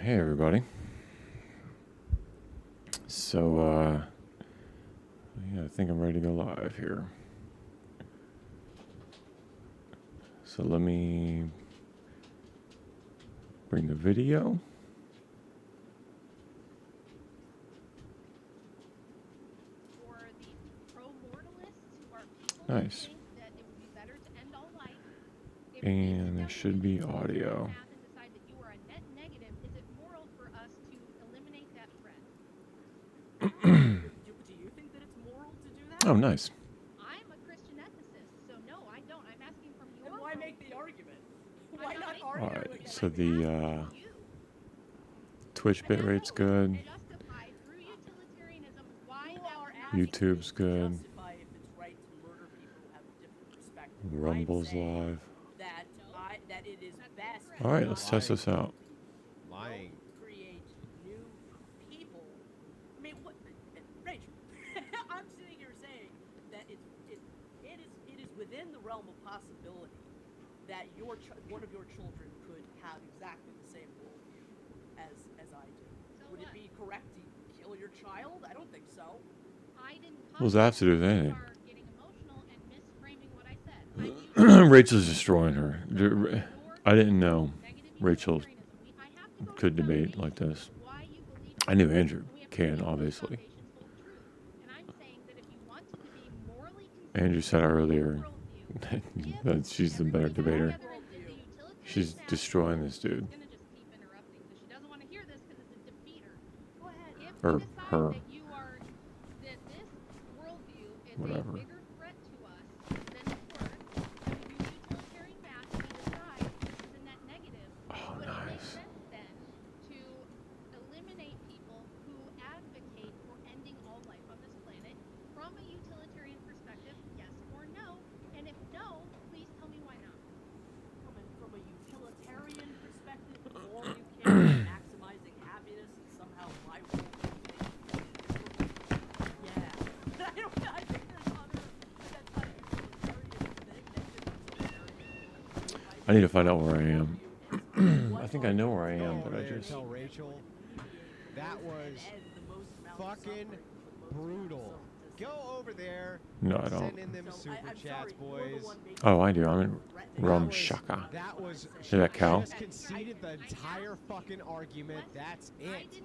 Hey everybody. So, yeah, I think I'm ready to go live here. So let me bring the video. Nice. And there should be audio. Oh, nice. I'm a Christian ethicist, so no, I don't. I'm asking from your. And why make the argument? Why not argue? All right. So the Twitch bitrate's good. YouTube's good. Rumble's live. All right, let's test this out. Lying. Create new people. I mean, what, Rachel? I'm sitting here saying that it is within the realm of possibility that one of your children could have exactly the same worldview as I do. So would it be correct to kill your child? I don't think so. I didn't. What does that have to do with anything? Rachel's destroying her. I didn't know Rachel could debate like this. I knew Andrew can, obviously. Andrew said earlier that she's the better debater. She's destroying this dude. Or her. Whatever. Oh, nice. Maximizing happiness and somehow my world yeah. I think there's I need to find out where I am. I think I know where I am, but I just... Tell Rachel that was fucking brutal. Go over there. No, I don't. Send in them super chats, boys. Oh, I do. I'm in Rumshaka. That was. See that cow? Just conceded the entire fucking argument. That's it.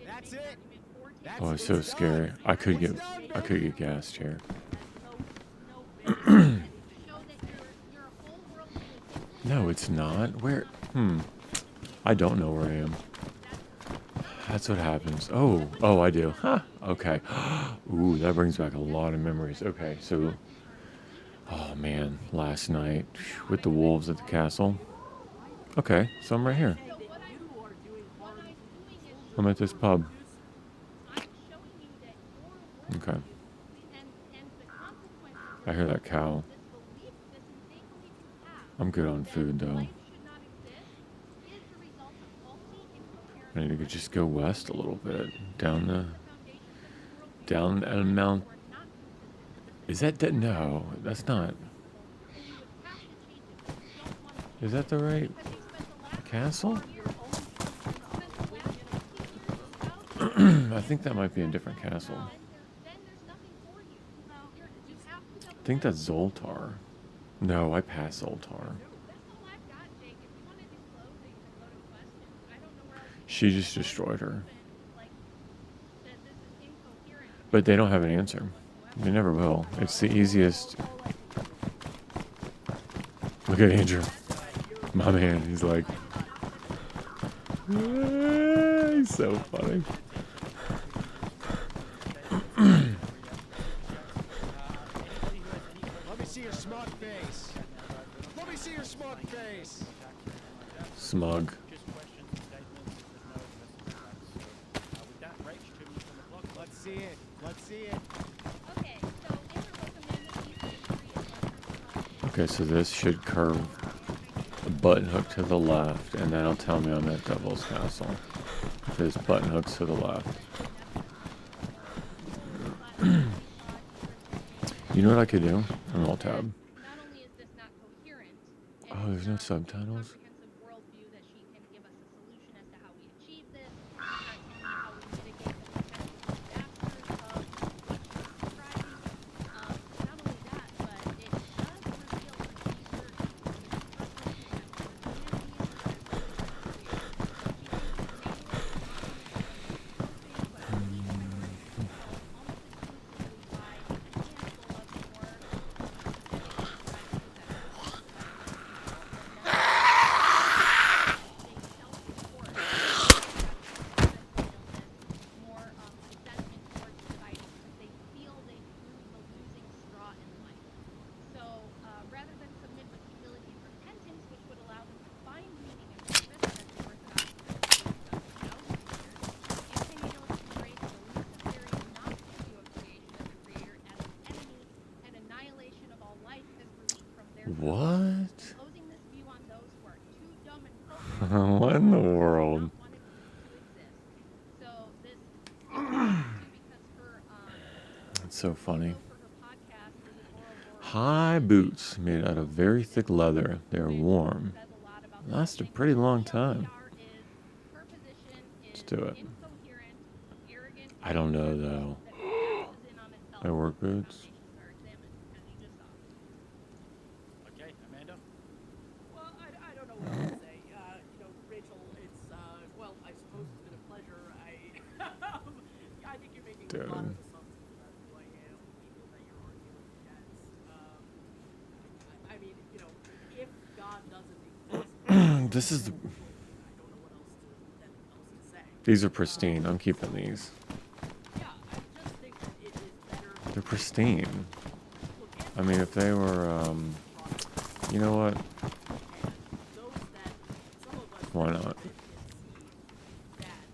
That's it. That's Oh, it's so scary. I could get gassed here. No, it's not. Where? I don't know where I am. That's what happens. Oh, I do. Huh. Okay. Ooh, that brings back a lot of memories. Okay, so... Oh, man. Last night with the wolves at the castle. Okay, so I'm right here. I'm at this pub. Okay. I hear that cow. I'm good on food, though. I need to just go west a little bit. Down Mount... Is that... No, that's not... Is that the right castle? I think that might be a different castle. I think that's Zoltar. No, I passed Zoltar. She just destroyed her. But they don't have an answer. They never will. It's the easiest. Look at Andrew. My man, he's like... He's so funny. Let me see your smug face. Let me see your smug face. Smug. Let's see it. Let's see it. Okay, so this should curve a button hook to the left, and that'll tell me I'm at Devil's Castle. This button hooks to the left. You know what I could do? An alt tab. Oh, there's no subtitles? What in the world? That's so funny. High boots made out of very thick leather. They are warm. Last a pretty long time. Let's do it. I don't know though. My work boots. Okay, Amanda. Well, I don't know what to say. Rachel, it's well, I suppose it's been a pleasure. I think you're making a lot of Dude. assumptions about who I am, people that you're arguing against. I mean, if God doesn't exist, This is. I don't know what else to say. These are pristine. I'm keeping these. Yeah, I just think that it is better. They're pristine. Look, if I mean, if they were, you know what? those that some of us Why that not? can see that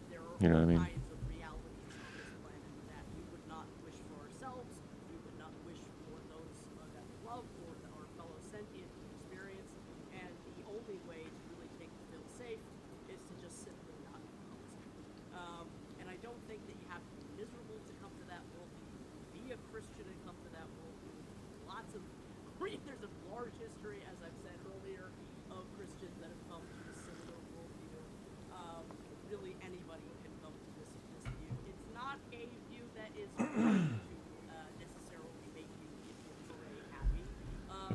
there are You know what I mean? kinds of realities on this planet that we would not wish for ourselves, we would not wish for those that we love or our fellow sentient to experience, and the only way to really make them feel safe is to just simply not exist. And I don't think that you have to be miserable to come to that world. You can be a Christian and come to that world. Lots of there's a large history, as I've said earlier, of Christians that have come to a similar worldview. Really, anybody can come to this view. It's not a view that is going to necessarily make you very happy.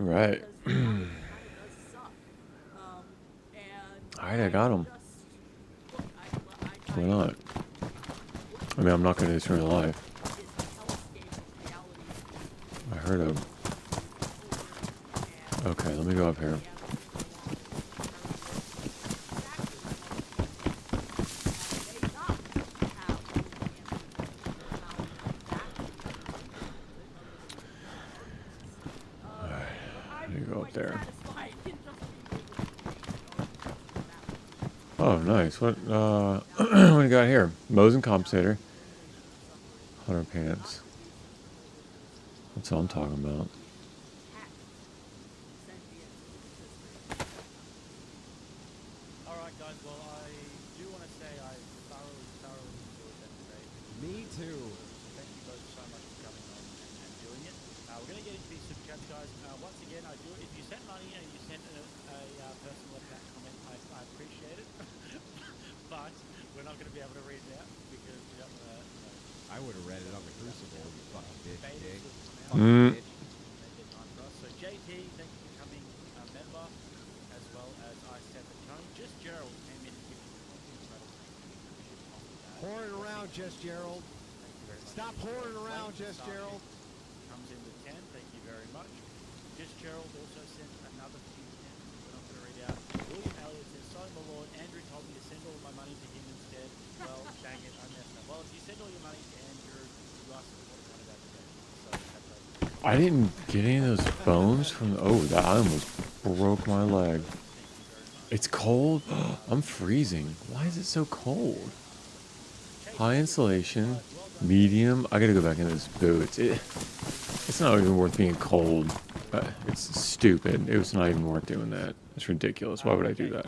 Right. Because reality kind of does suck. And All right, I got 'em. just look, I Why not? I mean, I'm not going to destroy your life. I heard a. Okay, let me go up here. Let me go up there. Oh, nice. What what do you got here? Mosin compensator. Hunter pants. That's all I'm talking about. All right, guys. Well, I do want to say I thoroughly enjoyed that today. Me too. Thank you both so much for coming on and doing it. We're going to get into these super chats, guys. Once again, I do. If you sent money and you sent a person left that comment, I appreciate it. But we're not going to be able to read it out because we don't want to. I would have read it on the Crucible, you fucking bitch, Betas dick. would come out. Fucking bitch. Make it time for us. So JT, thank you for becoming a member, as well as I said that Tony, just Gerald came in and gave you Whoring around, Just Gerald. Thank you very much. Stop whoring around, Wayne Just Starkey Gerald. comes in with 10. Thank you very much. Just Gerald also sent another few 10s. We're not going to read out. William Elliott says, sorry, my lord. Andrew told me to send all my money to him instead. Well, dang it, I messed up. Well, if you send all your money to Andrew, you asked him what about that today. So that's okay. I didn't get any of those bones from. Oh, that I almost broke my leg. It's cold. I'm freezing. Why is it so cold? High insulation, medium. I gotta go back in those boots. It's not even worth being cold. It's stupid. It was not even worth doing that. It's ridiculous. Why would I do that?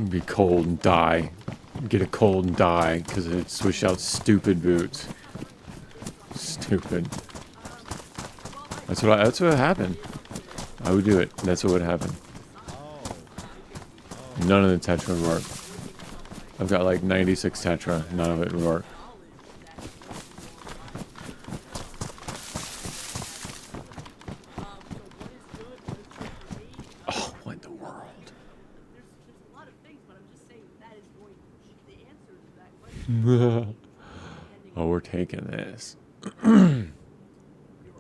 Be cold and die. Get a cold and die because it switched out stupid boots. Stupid. That's what happened. I would do it. That's what would happen. None of the Tetra would work. I've got like 96 Tetra. None of it would work. Oh, what in the world? There's a lot of things, but I'm just saying that is going the answer to that question. Oh, we're taking this.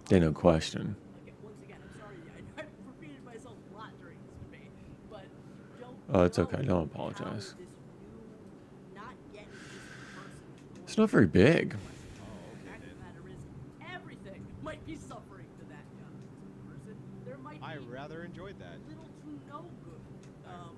They no question. Once again, I'm sorry, I've repeated myself a lot during this debate, but don't. Oh, it's okay. know Don't how apologize. this new, not yet existing person It's not very big. the fact of the matter is, everything might be suffering to that young person. There might be I rather enjoyed that. little to no good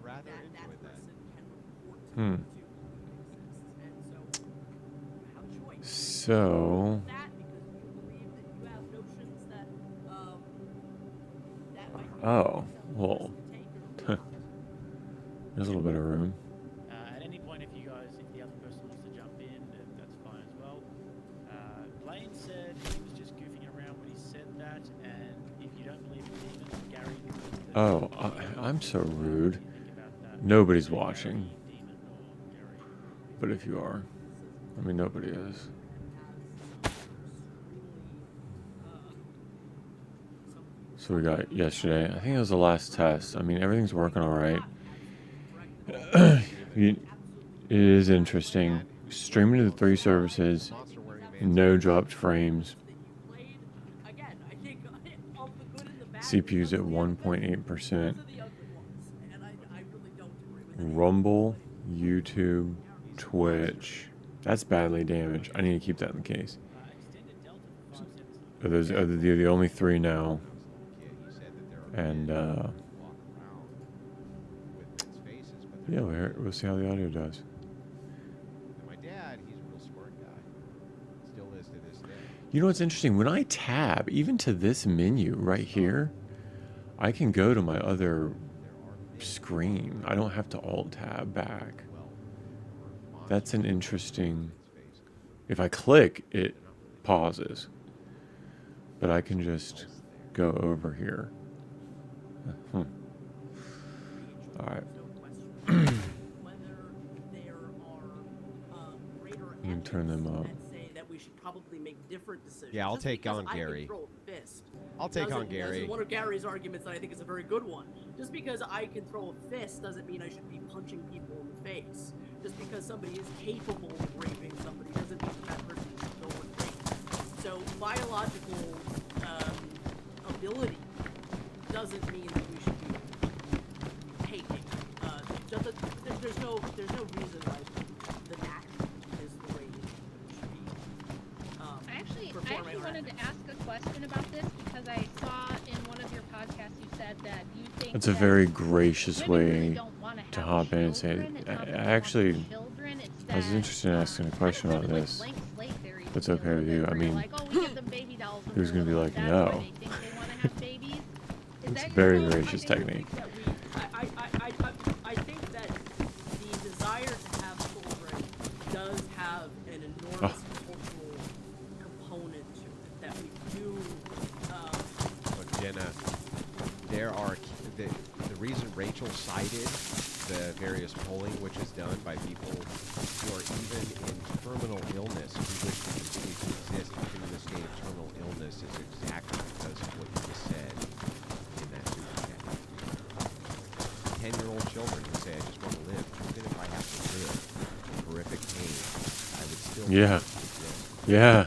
rather that enjoyed that. person can report to Hmm. exists. And so, you have a choice. So, That because you believe that you have notions that that might be oh, well, take or not. There's a little bit of room. At any point, if the other person wants to jump in, that's fine as well. Blaine said he was just goofing around when he said that, and if you don't believe in demons, Gary. Oh, I'm so rude. Nobody's watching. But if you are, I mean, nobody is. So we got yesterday. I think it was the last test. I mean, everything's working all right. It is interesting. Streaming to the 3 services, no dropped frames. CPU's at 1.8%. Rumble, YouTube, Twitch. That's badly damaged. I need to keep that in the case. Those are the only 3 now. And yeah, we'll see how the audio does. My dad, he's a real smart guy. Still is to this day. You know what's interesting? When I tab, even to this menu right here, I can go to my other screen. I don't have to alt-tab back. That's an interesting... If I click, it pauses. But I can just go over here. All right. You can turn them up. Yeah, I'll take on Gary. I'll take on Gary. This is one of Gary's arguments that I think is a very good one. Just because I can throw a fist doesn't mean I should be punching people in the face. Just because somebody is capable of raping somebody doesn't mean that person should go and rape. So biological ability doesn't mean that we should be taking. There's no reason why the knack is the way it should be. I actually wanted to ask a question about this because I saw in one of your podcasts you said that you think That's a very gracious way to hop in and say, I was interested in asking a question about this. That's okay with you. I mean, who's going to be like, no? It's a very gracious technique. I think that the desire to have children does have an enormous cultural component to it that we do. But Jenna, there are the reason Rachel cited the various polling which is done by people who are even in terminal illness, who wish to continue to exist even in the state of terminal illness, is exactly because of what you just said in that super chat. 10-year-old children who say, I just want to live. Even if I have to live in horrific pain, I would still Yeah. want to exist. Yeah.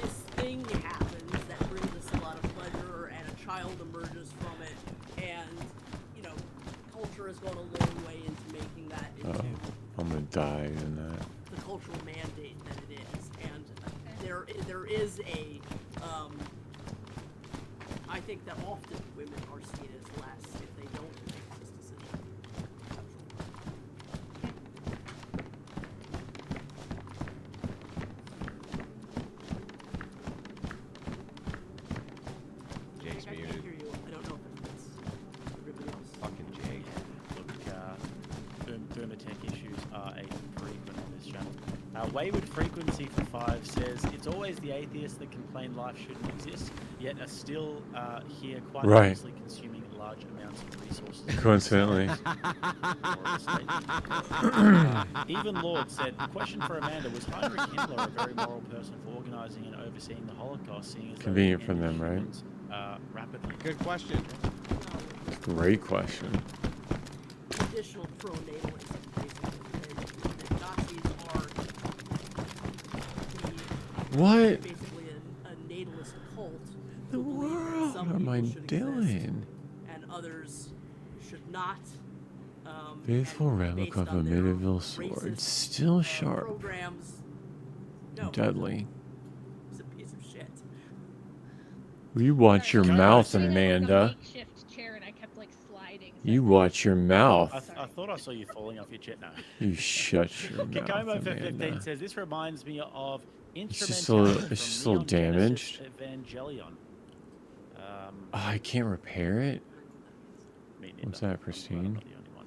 This thing happens that brings us a lot of pleasure, and a child emerges from it, and culture has gone a long way into making that into I'm going to die in that. the cultural mandate that it is. And there is a I think that often women are seen as less if they don't make this decision. Jake's I can't muted. hear you. I don't know if it's everybody else. Fucking Jake. Look, boomer tech issues are a frequent on this channel. Wayward Frequency for 5 says, it's always the atheists that complain life shouldn't exist, yet are still here quite Right. honestly consuming large amounts of resources. Coincidentally. Even Lord said, the question for Amanda, was Heinrich Himmler a very moral person for organizing and overseeing the Holocaust, seeing as though Convenient he for ended them, right? humans, rapidly? Good question. Great question. Additional pro-natalism, basically. And Nazis are What basically a natalist cult. the who believe that world some am I people should exist doing? and others should not. Faithful and replica based of a on their medieval sword, racist, still sharp, programs. No, deadly. it's a piece of shit. Will you watch your Sorry, mouth, I was Amanda? Makeshift chair and I kept like sliding. so You I watch your mouth. I thought I saw you falling off your chair now. You shut your mouth, Kikomo for 15 Amanda. says, this reminds me of just a little- Instrumentation it's just a from little Neon damaged. Genesis Evangelion. Oh, I can't repair it. Me neither. What's that, I'm glad I'm Pristine? not the only one.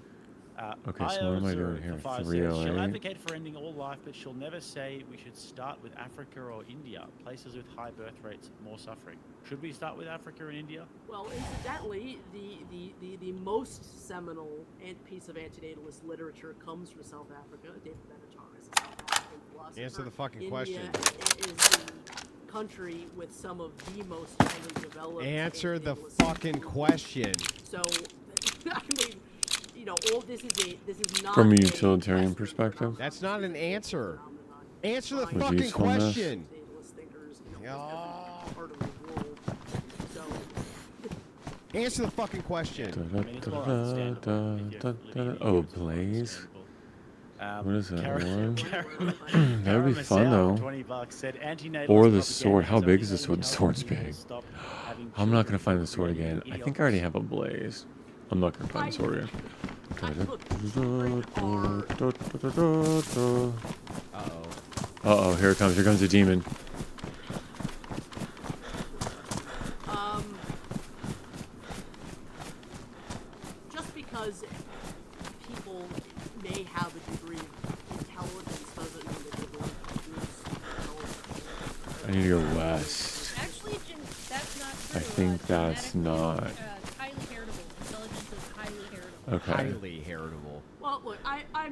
Okay, so what am I doing here? 5 says, 308. she'll advocate for ending all life, but she'll never say we should start with Africa or India, places with high birth rates, more suffering. Should we start with Africa and India? Well, incidentally, the most seminal piece of antinatalist literature comes from South Africa. David Benatar is a South African philosopher. Answer the fucking India question. is the country with some of the most highly developed. Answer the antinatalist fucking systems. question. So, I mean, you know, all this is not From a a utilitarian Western perspective? phenomenon. That's not an answer. Phenomenon. Answer the Fine. Was fucking usefulness? question. Antinatalist thinkers, you know, Yeah. every part of the world. So, Answer the fucking question. I mean, it's more understandable if you're living in Oh, Europe, it's more Blaze. understandable. What is that Karen- one? Karen- That would be Karen fun, Massell, though. 20 bucks, said antenatal Or the propaganda sword. How is big only is the made sword? The to help sword's people big. stop having I'm not gonna children find the through sword again. I think I already have a blaze. I'm not gonna find the sword again. Uh-oh. Uh-oh, here it comes. Here comes the demon. just because people may have a degree of intelligence doesn't mean that they're going to produce intelligence. I need to go west. Actually, that's not true. I think that's genetically, not. it's highly heritable. Intelligence is highly heritable. Okay. Highly heritable. Well, look, if I had my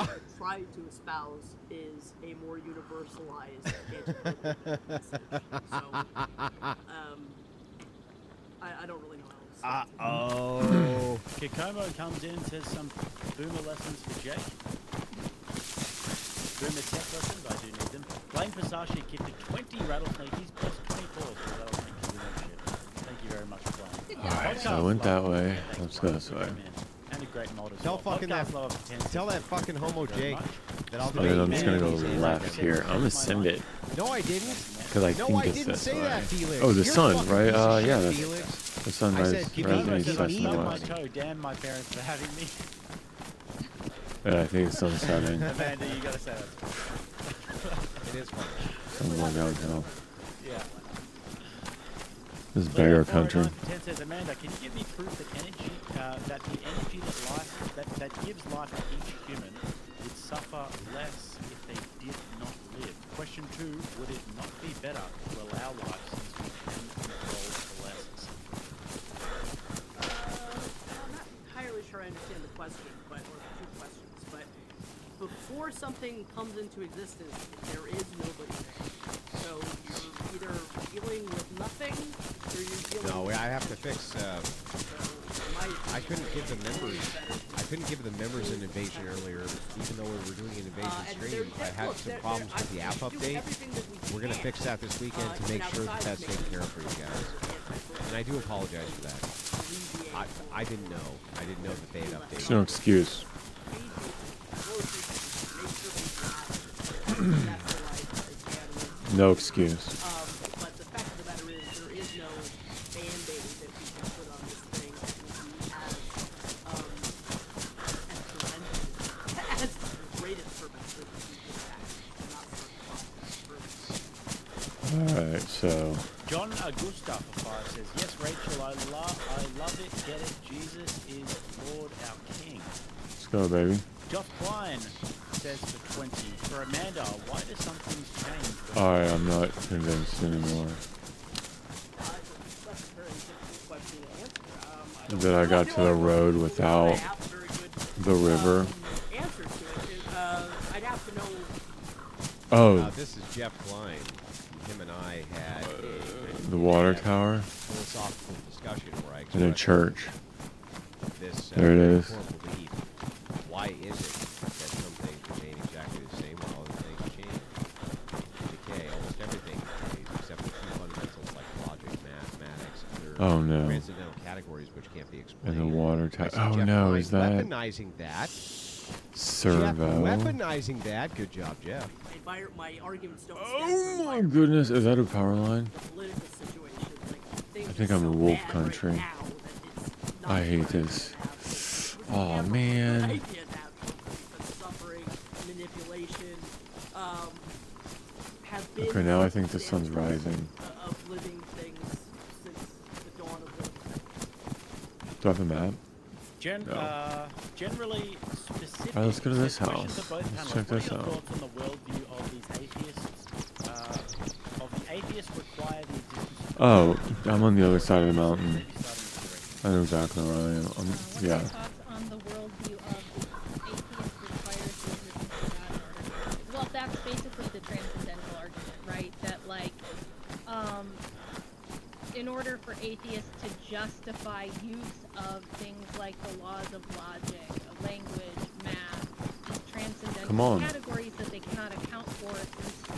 way, tried to espouse is a more universalized anti-colonial message. So, I don't really know how else. Uh-oh. Kikomo comes in and says some boomer lessons for Jake. Boomer tech lessons, I do need them. Blaine Pasashi kicked a 20 rattlesnake. He's plus 24 for rattlesnake membership. Thank you very much, Blaine. Alright, so I went that way. Let's go this way. And a great mod as Tell well. fucking Podcast that- lover for 10 Tell that cents. fucking homo Thank you very Jake much. that I'll do And then I'm just gonna go anything. left here. I'm gonna send it. No, I didn't. Because I No, think I it's didn't this say way. that, Felix. Oh, the You're a sun, fucking right? piece of Yeah, shit, that's Felix. the sun I said, rises give Kikomo me east, says, the I west, and stubbed my west. toe. Damn my parents for having me. Yeah, I think it's sun setting. Amanda, you gotta say that. It is funny. Something like that would help. Yeah. This is beggar country. 10 says, Amanda, can you give me proof that energy, that the energy that gives life to each human would suffer less if they did not live? Question 2, would it not be better to allow life since we can control the less? I'm not entirely sure I understand the question, or the two questions, but before something comes into existence, there is nobody there. So you're either dealing with nothing, or you're dealing No, with I have to fix. I couldn't give the members. I couldn't give the members an invasion earlier, even though we were doing an invasion stream. I had some problems with the app update. We're gonna fix that this weekend to make sure that that's taken care of for you guys. And I do apologize for that. I didn't know. I didn't know that they had There's updated. no excuse. No excuse. But the fact of the matter is, there is no band-aid that we can put on this thing that will be as greatest preventive as we can actually not Alright, so. John Augusta for Fire says, yes, Rachel, I love it, get it, Jesus is Lord our King. Let's go, baby. Joff Klein says for 20. For Amanda, why do some things change? when- Alright, I'm not convinced anymore. that's a very difficult question to answer. That I got to the road without I have a very good the river. answer to it. I'd have to know. Oh, This is Jeff Klein. Him and I had the water a tower philosophical discussion where I in a expressed church. this There it is. core belief. Why is it that some things remain exactly the same while other things change? Decay. Almost everything decays except for two fundamentals like logic, mathematics, other Oh, no. transcendental categories which can't be explained. And the water I tower. see Oh Jeff no, Klein is that weaponizing that? servo? Jeff weaponizing that. Good job, Jeff. My arguments don't stem Oh from my goodness, is that a power line? the political situation. Like, things I think are I'm so in wolf bad country. Right now that it's not I hate worth it this. to have this. This is Aw, never a good man. idea to have something because suffering, manipulation, have been Okay, now I think the examples sun's rising. Of living things since the dawn of living things. Do I have a map? No. Generally specific. Alright, let's go to this questions house. to both Let's panelists. check What are this your out. thoughts on the worldview of these atheists? Of the atheists require the existence of Oh, I'm on the other side of the mountain. maybe starting with the I know exactly where I am. What are Yeah. your thoughts on the worldview of atheist requires the existence of God in order to believe? Well, that's basically the transcendental argument, right? That like, in order for atheists to justify use of things like the laws of logic, of language, math, these transcendental Come on. categories that they cannot account for through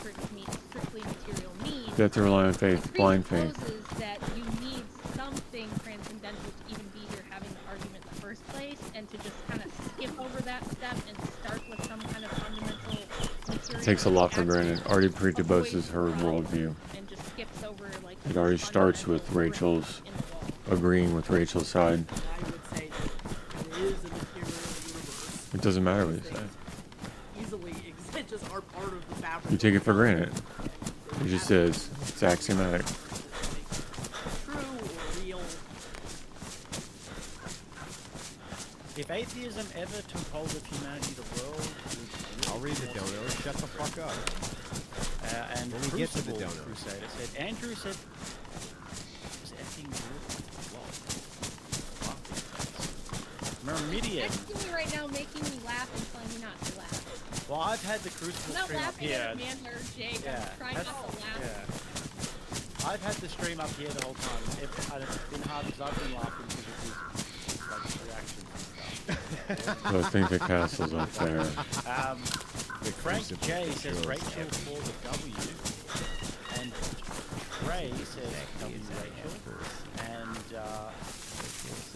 strictly material means, You have to rely on faith, blind faith. presupposes that you need something transcendental to even be here having the argument in the first place, and to just kind of skip over that step and start with some kind of fundamental material Takes a lot for aspect granted. Already avoids presupposes her morality worldview. and just skips over like It the already starts fundamental with brick Rachel's in the wall. agreeing with Rachel's side. I would say that there is a material universe. It doesn't matter what you Things say. easily exist, just are part of the fabric. You take it for granted. It just is. It's axiomatic. True or real. If atheism ever took hold of humanity, the world would I'll read the more dono. Shut the fuck up. And When we get to the Crucible dono. Crusader said, Andrew said, "Is effing good." Meridian. Texting me right now, making me laugh and telling me not to laugh. Well, I've had the Crucible I'm not stream up laughing here. at Amanda or Jake. Yeah, I'm trying not to laugh. Yeah. I've had the stream up here the whole time, and it's been hard because I've been laughing because of his like reactions and stuff. So I think the castle's up there. Frank Crucible J for says sure. Rachel for the W, and Ray says W Rachel, and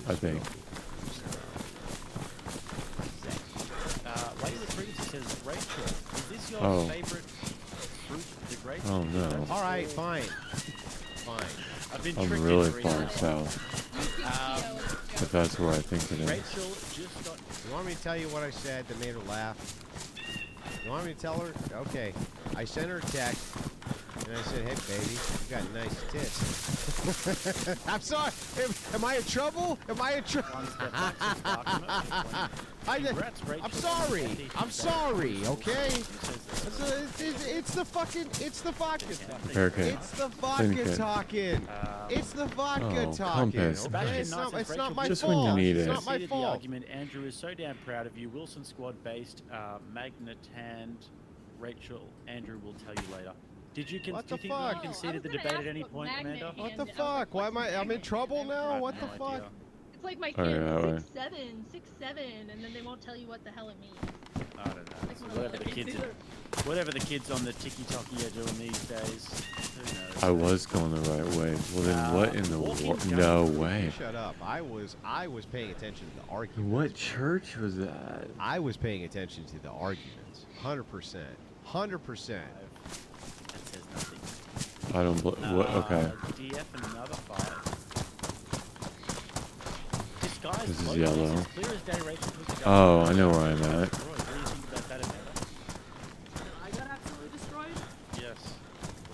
I think. Lady Lucretia says Rachel. Is this your Oh. favorite fruit, the grape? Oh no. All right, fine. Fine. I've been I'm tricked really into reading far it. south. You think Theo is a But joke. that's where I think it is. Rachel just got. You want me to tell you what I said that made her laugh? You want me to tell her? Okay. I sent her a text, and I said, "Hey, baby, you got nice tits." I'm sorry. Am I in trouble? Am I in trouble? One step back to Sparkman. Congrats, Rachel. I'm sorry. Andy. I'm sorry. Okay. Says that. It's the fucking. It's the vodka. Hurricane. It's the vodka Syndicate. talking. It's the vodka Oh, talking. Compass. Okay? Sebastian It's Knight not, says, it's Rachel, not my Just fault. when you need it's it. not my Conceded the fault. argument. Andrew is so damn proud of you. Wilson Squad based Magnetand. Rachel, Andrew will tell you later. Did you, What do you the think fuck? you conceded I the was gonna debate at ask any what point, magnet Amanda? What the hand- fuck? Why am I? I'm in magnet trouble hand? I now. have What no the fuck? idea. It's like my Oh, kid, yeah, that way. 6'7", and then they won't tell you what the hell it means. I don't know. Like Whatever the it's kids, either- whatever the kids on the tiki-toki are doing these days. Who knows? I was going the right way. Well then what in the Walking world? Jungle. No way. Shut up. I was paying attention to the arguments. What church was that? I was paying attention to the arguments. 100%. 100%. That says nothing. I don't. What? Okay. DF and another fight. This guy's This is close. yellow. It's clear as day. Rachel took the Oh, gun. I know where I'm at. Roy, what do you think about that, Amanda? I got absolutely destroyed? Yes.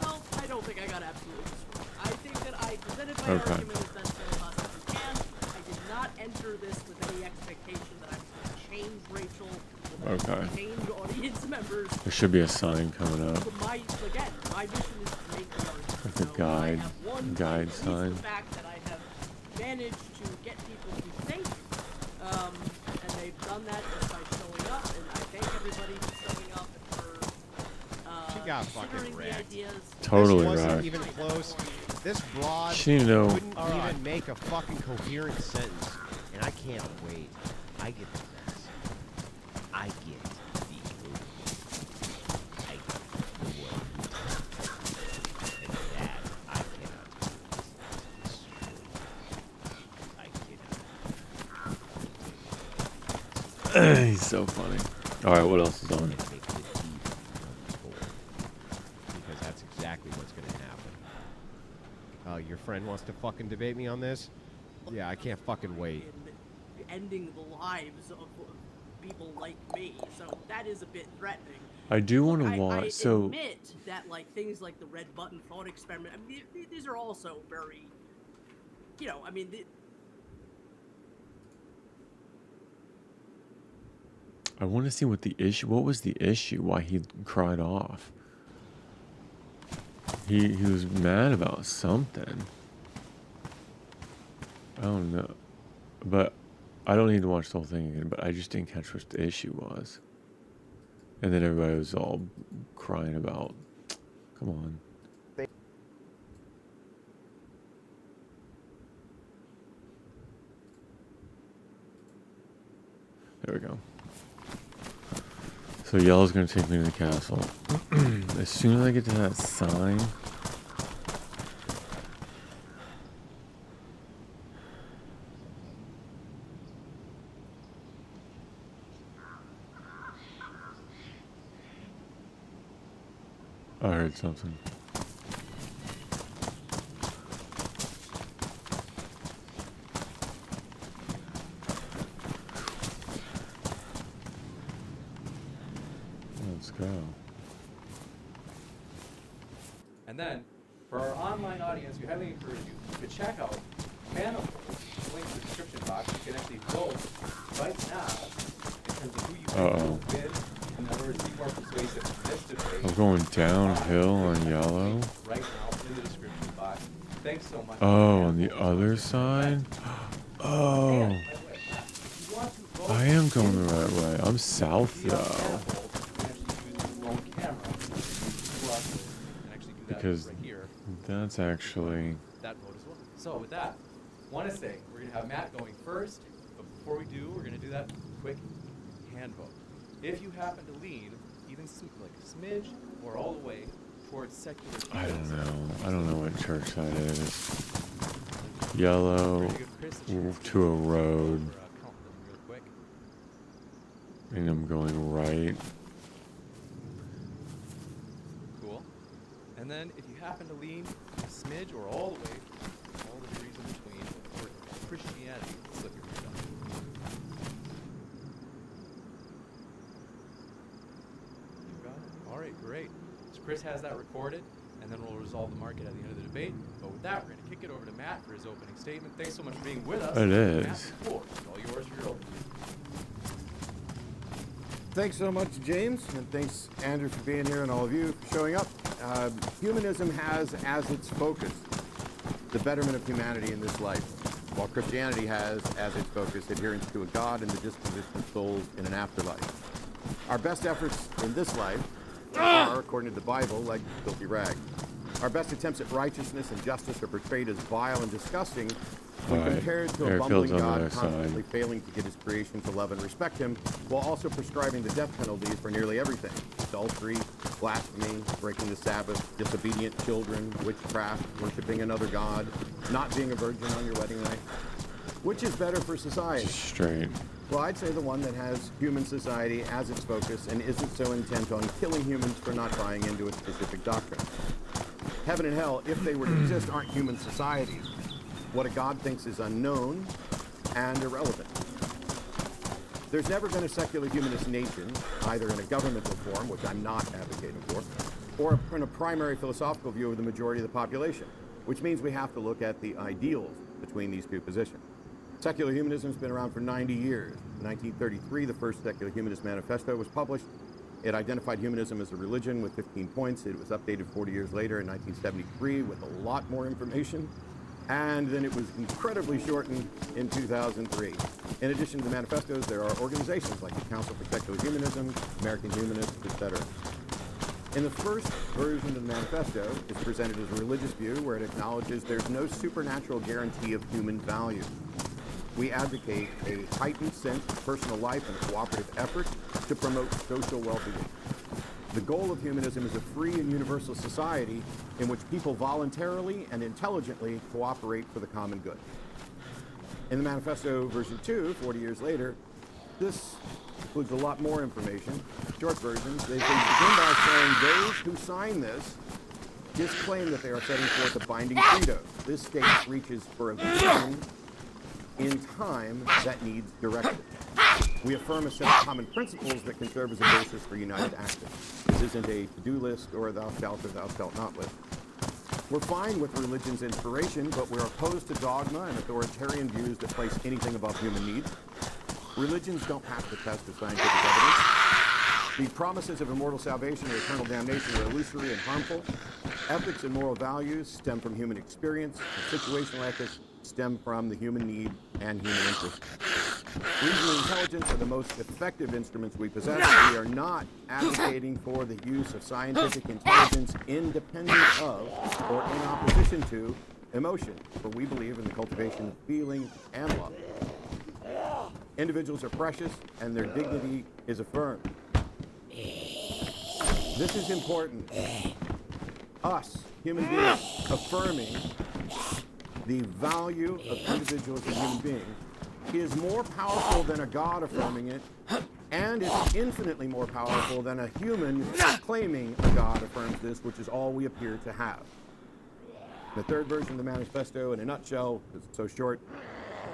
Well, I don't think I got absolutely destroyed. I think that I presented my Okay. argument as best as possibly can. I did not enter this with any expectation that I was going to change Rachel, or that I was gonna Okay. change audience members. There should be a sign coming up. But my mission is to make the argument. Like a So guide- I have one, guide at least sign. The fact that I have managed to get people to think, and they've done that just by showing up, and I thank everybody for showing up and for She got fucking considering the wrecked. ideas. Totally This wasn't right. even close. This broad She didn't know. couldn't All right. even make a fucking coherent sentence. And I can't wait. I get the mess. I get the movie. I get the world. And that I cannot. I cannot. He's so funny. All right, what else is on? And make the deep unfold. Because that's exactly what's going to happen. Your friend wants to fucking debate me on this? Yeah, I can't fucking wait. In ending the lives of people like me, so that is a bit threatening. I do want to I watch. So admit that like things like the red button thought experiment. I mean, these are also very, I mean, I want to see what the issue. What was the issue? Why he cried off? He was mad about something. I don't know, but I don't need to watch the whole thing again. But I just didn't catch what the issue was. And then everybody was all crying about. Come on. There we go. So yellow's gonna take me to the castle. As soon as I get to that sign. I heard something. Let's go. And then, for our online audience, we highly encourage you to check out Manifold. Link in the description box. You can actually vote right now in terms of who you think will win. In other words, be more persuasive in this debate. I'm going downhill on yellow. Right now in the description box. Thanks so much. Oh, on the other side? Oh, And, by the way, if you want to vote, I am going the right way. I'm south via though. Manifold, you can actually use your phone camera. And actually do that Because right here. that's actually. That vote as well. So with that, want to say we're going to have Matt going first, but before we do, we're going to do that quick hand vote. If you happen to lean even like a smidge or all the way towards secular I don't humanism, know. I don't know what church that is. Yellow pretty good, Chris, that you're to a road, count them real quick. and I'm going right. Cool. And then if you happen to lean a smidge or all the way, all the degrees in between, toward Christianity, slip your hand up. You got it? All right, great. So Chris has that recorded, and then we'll resolve the market at the end of the debate. But with that, we're going to kick it over to Matt for his opening statement. Thanks so much for being with us. It is. Matt, the floor is all yours for your opening. Thanks so much, James, and thanks, Andrew, for being here and all of you for showing up. Humanism has as its focus the betterment of humanity in this life, while Christianity has as its focus adherence to a God and the disposition of souls in an afterlife. Our best efforts in this life are, according to the Bible, like filthy rags. Our best attempts at righteousness and justice are portrayed as vile and disgusting when Right. compared to a Airfield's bumbling on the God other constantly side. failing to get his creation to love and respect him, while also prescribing the death penalties for nearly everything: adultery, blasphemy, breaking the Sabbath, disobedient children, witchcraft, worshiping another god, not being a virgin on your wedding night. Which is better for society? Straight. Well, I'd say the one that has human society as its focus and isn't so intent on killing humans for not buying into a specific doctrine. Heaven and hell, if they were to exist, aren't human societies. What a god thinks is unknown and irrelevant. There's never been a secular humanist nation, either in a governmental form, which I'm not advocating for, or in a primary philosophical view of the majority of the population, which means we have to look at the ideals between these two positions. Secular humanism has been around for 90 years. In 1933, the first Secular Humanist Manifesto was published. It identified humanism as a religion with 15 points. It was updated 40 years later in 1973 with a lot more information. And then it was incredibly shortened in 2003. In addition to the manifestos, there are organizations like the Council for Secular Humanism, American Humanists, etc. In the first version of the manifesto, it's presented as a religious view where it acknowledges there's no supernatural guarantee of human value. We advocate a heightened sense of personal life and a cooperative effort to promote social well-being. The goal of humanism is a free and universal society in which people voluntarily and intelligently cooperate for the common good. In the manifesto version 2, 40 years later, this includes a lot more information. Short versions, they begin by saying those who sign this disclaim that they are setting forth a binding credo. This state reaches for a vision in time that needs direction. We affirm a set of common principles that can serve as a basis for united action. This isn't a to-do list or thou shalt not list. We're fine with religion's inspiration, but we're opposed to dogma and authoritarian views that place anything above human needs. Religions don't pass the test of scientific evidence. The promises of immortal salvation or eternal damnation are illusory and harmful. Ethics and moral values stem from human experience. And situational ethics stem from the human need and human interest. Reason and intelligence are the most effective instruments we possess. We are not advocating for the use of scientific intelligence independent of or in opposition to emotion, for we believe in the cultivation of feeling and love. Individuals are precious and their dignity is affirmed. This is important. Us, human beings, affirming the value of individuals as human beings is more powerful than a God affirming it, and is infinitely more powerful than a human claiming a God affirms this, which is all we appear to have. The third version of the manifesto, in a nutshell, because it's so short,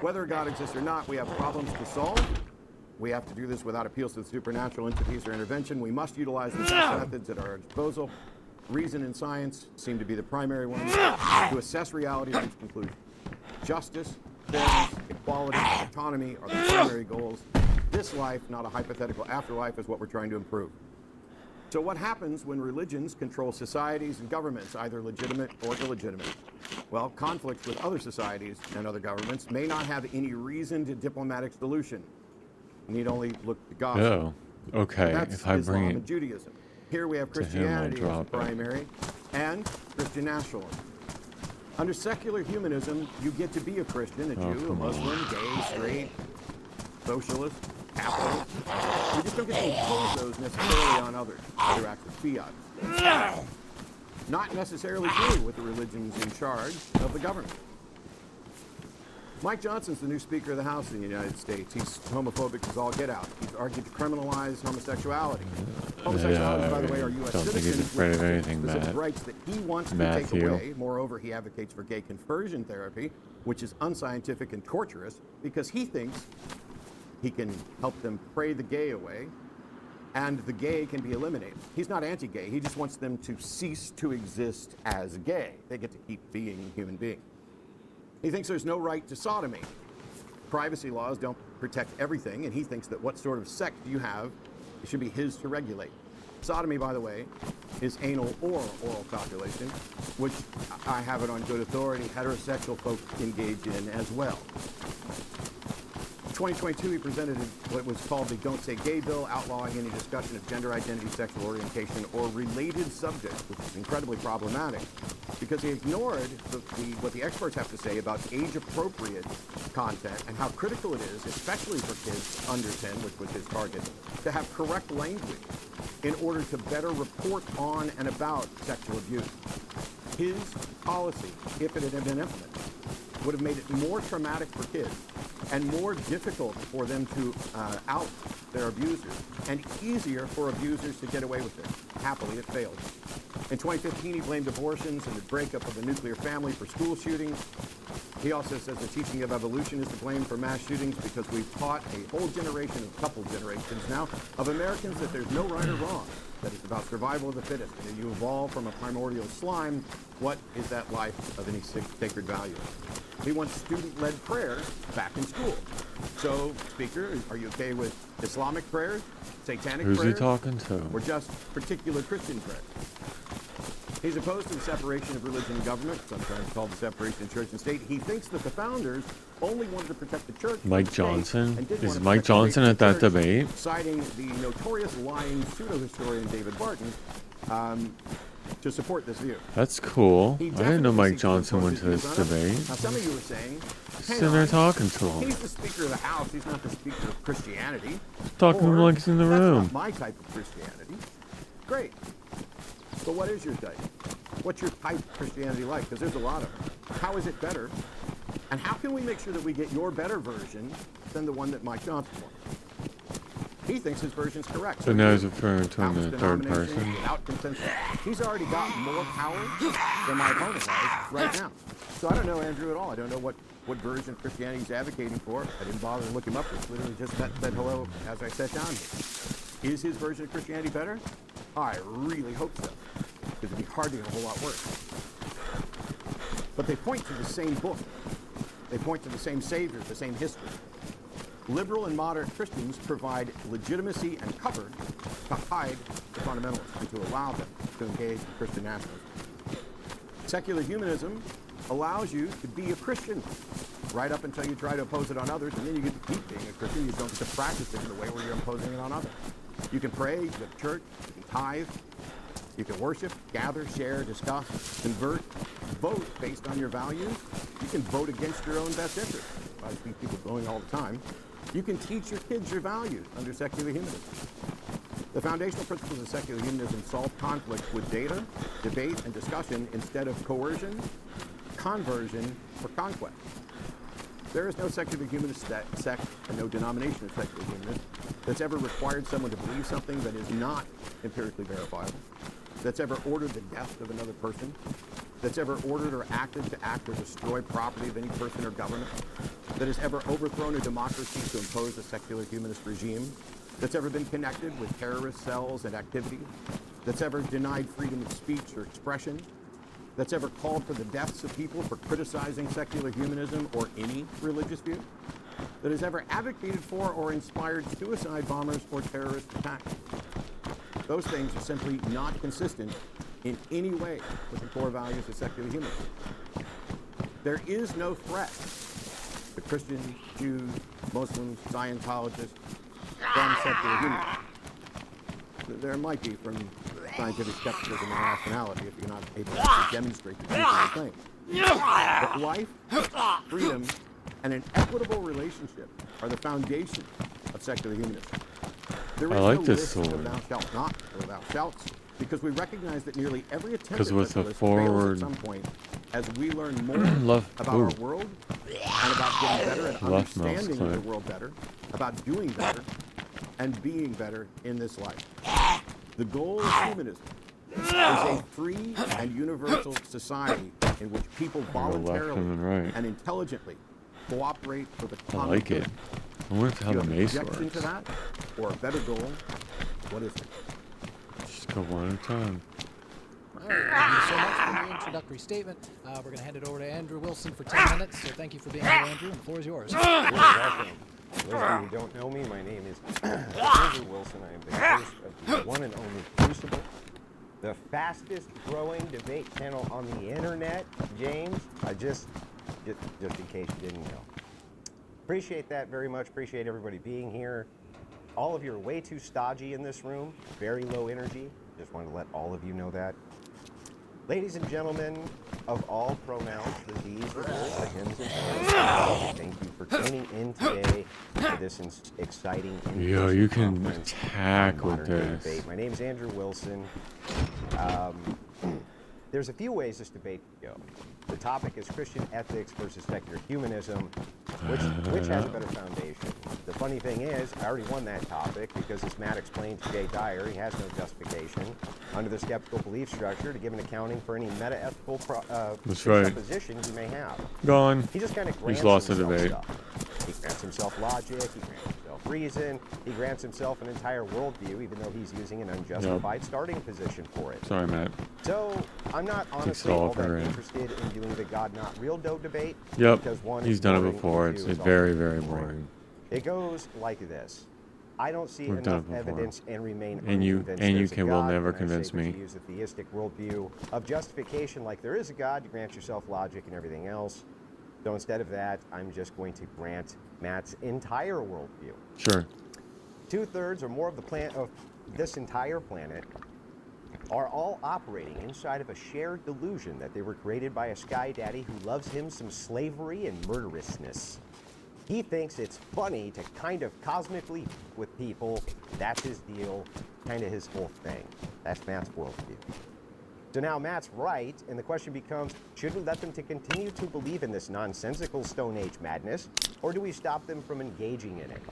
whether God exists or not, we have problems to solve. We have to do this without appeals to the supernatural entities or intervention. We must utilize the best methods at our disposal. Reason and science seem to be the primary ones to assess reality and reach conclusions. Justice, fairness, equality, autonomy are the primary goals. This life, not a hypothetical afterlife, is what we're trying to improve. So what happens when religions control societies and governments, either legitimate or illegitimate? Well, conflicts with other societies and other governments may not have any reasoned diplomatic solution. You need only look to gossip. Oh, okay. That's If I Islam bring and it Judaism. Here we have to him, I'll Christianity as the drop it. primary and Christian nationalism. Under secular humanism, you get to be a Christian, a Jew, a come on. Muslim, gay, straight, socialist, capitalist. You just don't get to impose those necessarily on others. They're actually fiat. Not necessarily true with the religions in charge of the government. Mike Johnson's the new Speaker of the House in the United States. He's homophobic as all get out. He's argued to criminalize homosexuality. Homosexuality, by the way, are U.S. don't think he's citizens afraid with of anything, specific Matt. rights that he wants to Matthew. take away. Moreover, he advocates for gay conversion therapy, which is unscientific and torturous, because he thinks he can help them pray the gay away, and the gay can be eliminated. He's not anti-gay. He just wants them to cease to exist as gay. They get to keep being human beings. He thinks there's no right to sodomy. Privacy laws don't protect everything, and he thinks that what sort of sex you have, it should be his to regulate. Sodomy, by the way, is anal or oral copulation, which I have it on good authority, heterosexual folks engage in as well. In 2022, he presented what was called the Don't Say Gay bill, outlawing any discussion of gender identity, sexual orientation, or related subjects, which is incredibly problematic because he ignored what the experts have to say about age-appropriate content and how critical it is, especially for kids under 10, which was his target, to have correct language in order to better report on and about sexual abuse. His policy, if it had been implemented, would have made it more traumatic for kids and more difficult for them to out their abusers, and easier for abusers to get away with it. Happily, it failed. In 2015, he blamed abortions and the breakup of the nuclear family for school shootings. He also says the teaching of evolution is to blame for mass shootings because we've taught a whole generation, a couple generations now, of Americans that there's no right or wrong, that it's about survival of the fittest. And if you evolve from a primordial slime, what is that life of any sacred value? He wants student-led prayer back in school. So, Speaker, are you okay with Islamic prayers, satanic Who's he prayers, talking to? or just particular Christian prayers? He's opposed to the separation of religion and government, sometimes called the separation of church and state. He thinks that the founders only wanted to protect the church. from Mike the state Johnson? and didn't Is want to Mike protect the Johnson state at that from the church, debate? citing the notorious lying pseudo-historian David Barton to support this view. That's cool. He I didn't know definitely Mike seeks to Johnson impose went to his this views on us. debate. Now, some of you are saying, hang Sitting there on, talking to him. he's the Speaker of the House. He's not the Speaker of Christianity. Talking to him Or, like he's in the that's room. not my type of Christianity. Great. But what is your type? What's your type of Christianity like? Because there's a lot of them. How is it better? And how can we make sure that we get your better version than the one that Mike Johnson wants? He thinks his version's correct. So now he's referring to him in House the third denominations person. Without consensus. He's already got more power than my opponent has right now. So I don't know Andrew at all. I don't know what version of Christianity he's advocating for. I didn't bother to look him up. It's literally just said hello as I sat down here. Is his version of Christianity better? I really hope so, because it'd be hard to get a whole lot worse. But they point to the same book. They point to the same Savior, the same history. Liberal and moderate Christians provide legitimacy and cover to hide the fundamentalists and to allow them to engage in Christian nationalism. Secular humanism allows you to be a Christian right up until you try to oppose it on others, and then you get to keep being a Christian. You don't get to practice it in a way where you're imposing it on others. You can pray, you can go to church, you can tithe, you can worship, gather, share, discuss, convert, vote based on your values. You can vote against your own best interest. I see people voting all the time. You can teach your kids your values under secular humanism. The foundational principles of secular humanism solve conflict with data, debate, and discussion instead of coercion, conversion, or conquest. There is no secular humanist sect and no denomination of secular humanists that's ever required someone to believe something that is not empirically verifiable, that's ever ordered the death of another person, that's ever ordered or acted to act or destroy property of any person or government, that has ever overthrown a democracy to impose a secular humanist regime, that's ever been connected with terrorist cells and activities, that's ever denied freedom of speech or expression, that's ever called for the deaths of people for criticizing secular humanism or any religious view, that has ever advocated for or inspired suicide bombers or terrorist attacks. Those things are simply not consistent in any way with the core values of secular humanism. There is no threat to Christians, Jews, Muslims, Scientologists from secular humanism. There might be from scientific skepticism and rationality if you're not able to demonstrate the truth of the claim. But life, freedom, and an equitable relationship are the foundation of secular humanism. There is I like no this list sword. of thou shalt not or thou shalt, because we recognize that nearly every attempt 'Cause at with such a the list fails forward- at some point as we learn more Left- about ooh. our world and about getting better at Left mouse understanding the click. world better, about doing better, and being better in this life. The goal of humanism is a free and universal society in which people left voluntarily and then right. and intelligently cooperate for the I common like good. it. I wonder how Do you the have an mace objection works. to that, or a better goal? What is it? Just go one at a time. All right, thank you so much for the introductory statement. We're going to hand it over to Andrew Wilson for 10 minutes. So thank you for being here, Andrew. And the floor is yours. You're welcome. For those of you who don't know me, my name is Andrew Wilson. I am the host of the one and only Crucible, the fastest growing debate channel on the internet. James, just in case you didn't know. Appreciate that very much. Appreciate everybody being here. All of you are way too stodgy in this room. Very low energy. Just wanted to let all of you know that. Ladies and gentlemen of all pronouns, the these, the hers, the hims, and hers, thank you for tuning in today to this exciting Yo, you can conference attack on with modern day this. debate. My name is Andrew Wilson. There's a few ways this debate could go. The topic is Christian ethics versus secular humanism, which has a better foundation. The funny thing is, I already won that topic because, as Matt explained to Jay Dyer, he has no justification under the skeptical belief structure to give an accounting for any meta-ethical That's right. presuppositions you may have. Gone. He just kind of He's grants lost the himself debate. stuff. He grants himself logic, he grants himself reason, he grants himself an entire worldview, even though he's using an unjustified starting position for it. Sorry, Matt. So, I'm not honestly all all for that her. interested in doing the God Not Real Doe debate. Yep. Because one, He's it's done it boring, before. and It's two, it's very, all very boring. boring. It goes like this. I don't see We've done enough it before. evidence and remain And you- unconvinced and you there's a can- will God, never and I say convince that me. To use a theistic worldview of justification like there is a God, you grant yourself logic and everything else. So instead of that, I'm just going to grant Matt's entire worldview. Sure. 2/3 or more of the planet of this entire planet are all operating inside of a shared delusion that they were created by a sky daddy who loves him some slavery and murderousness. He thinks it's funny to kind of cosmically with people. That's his deal, kind of his whole thing. That's Matt's worldview. So now Matt's right, and the question becomes, should we let them to continue to believe in this nonsensical Stone Age madness, or do we stop them from engaging in it?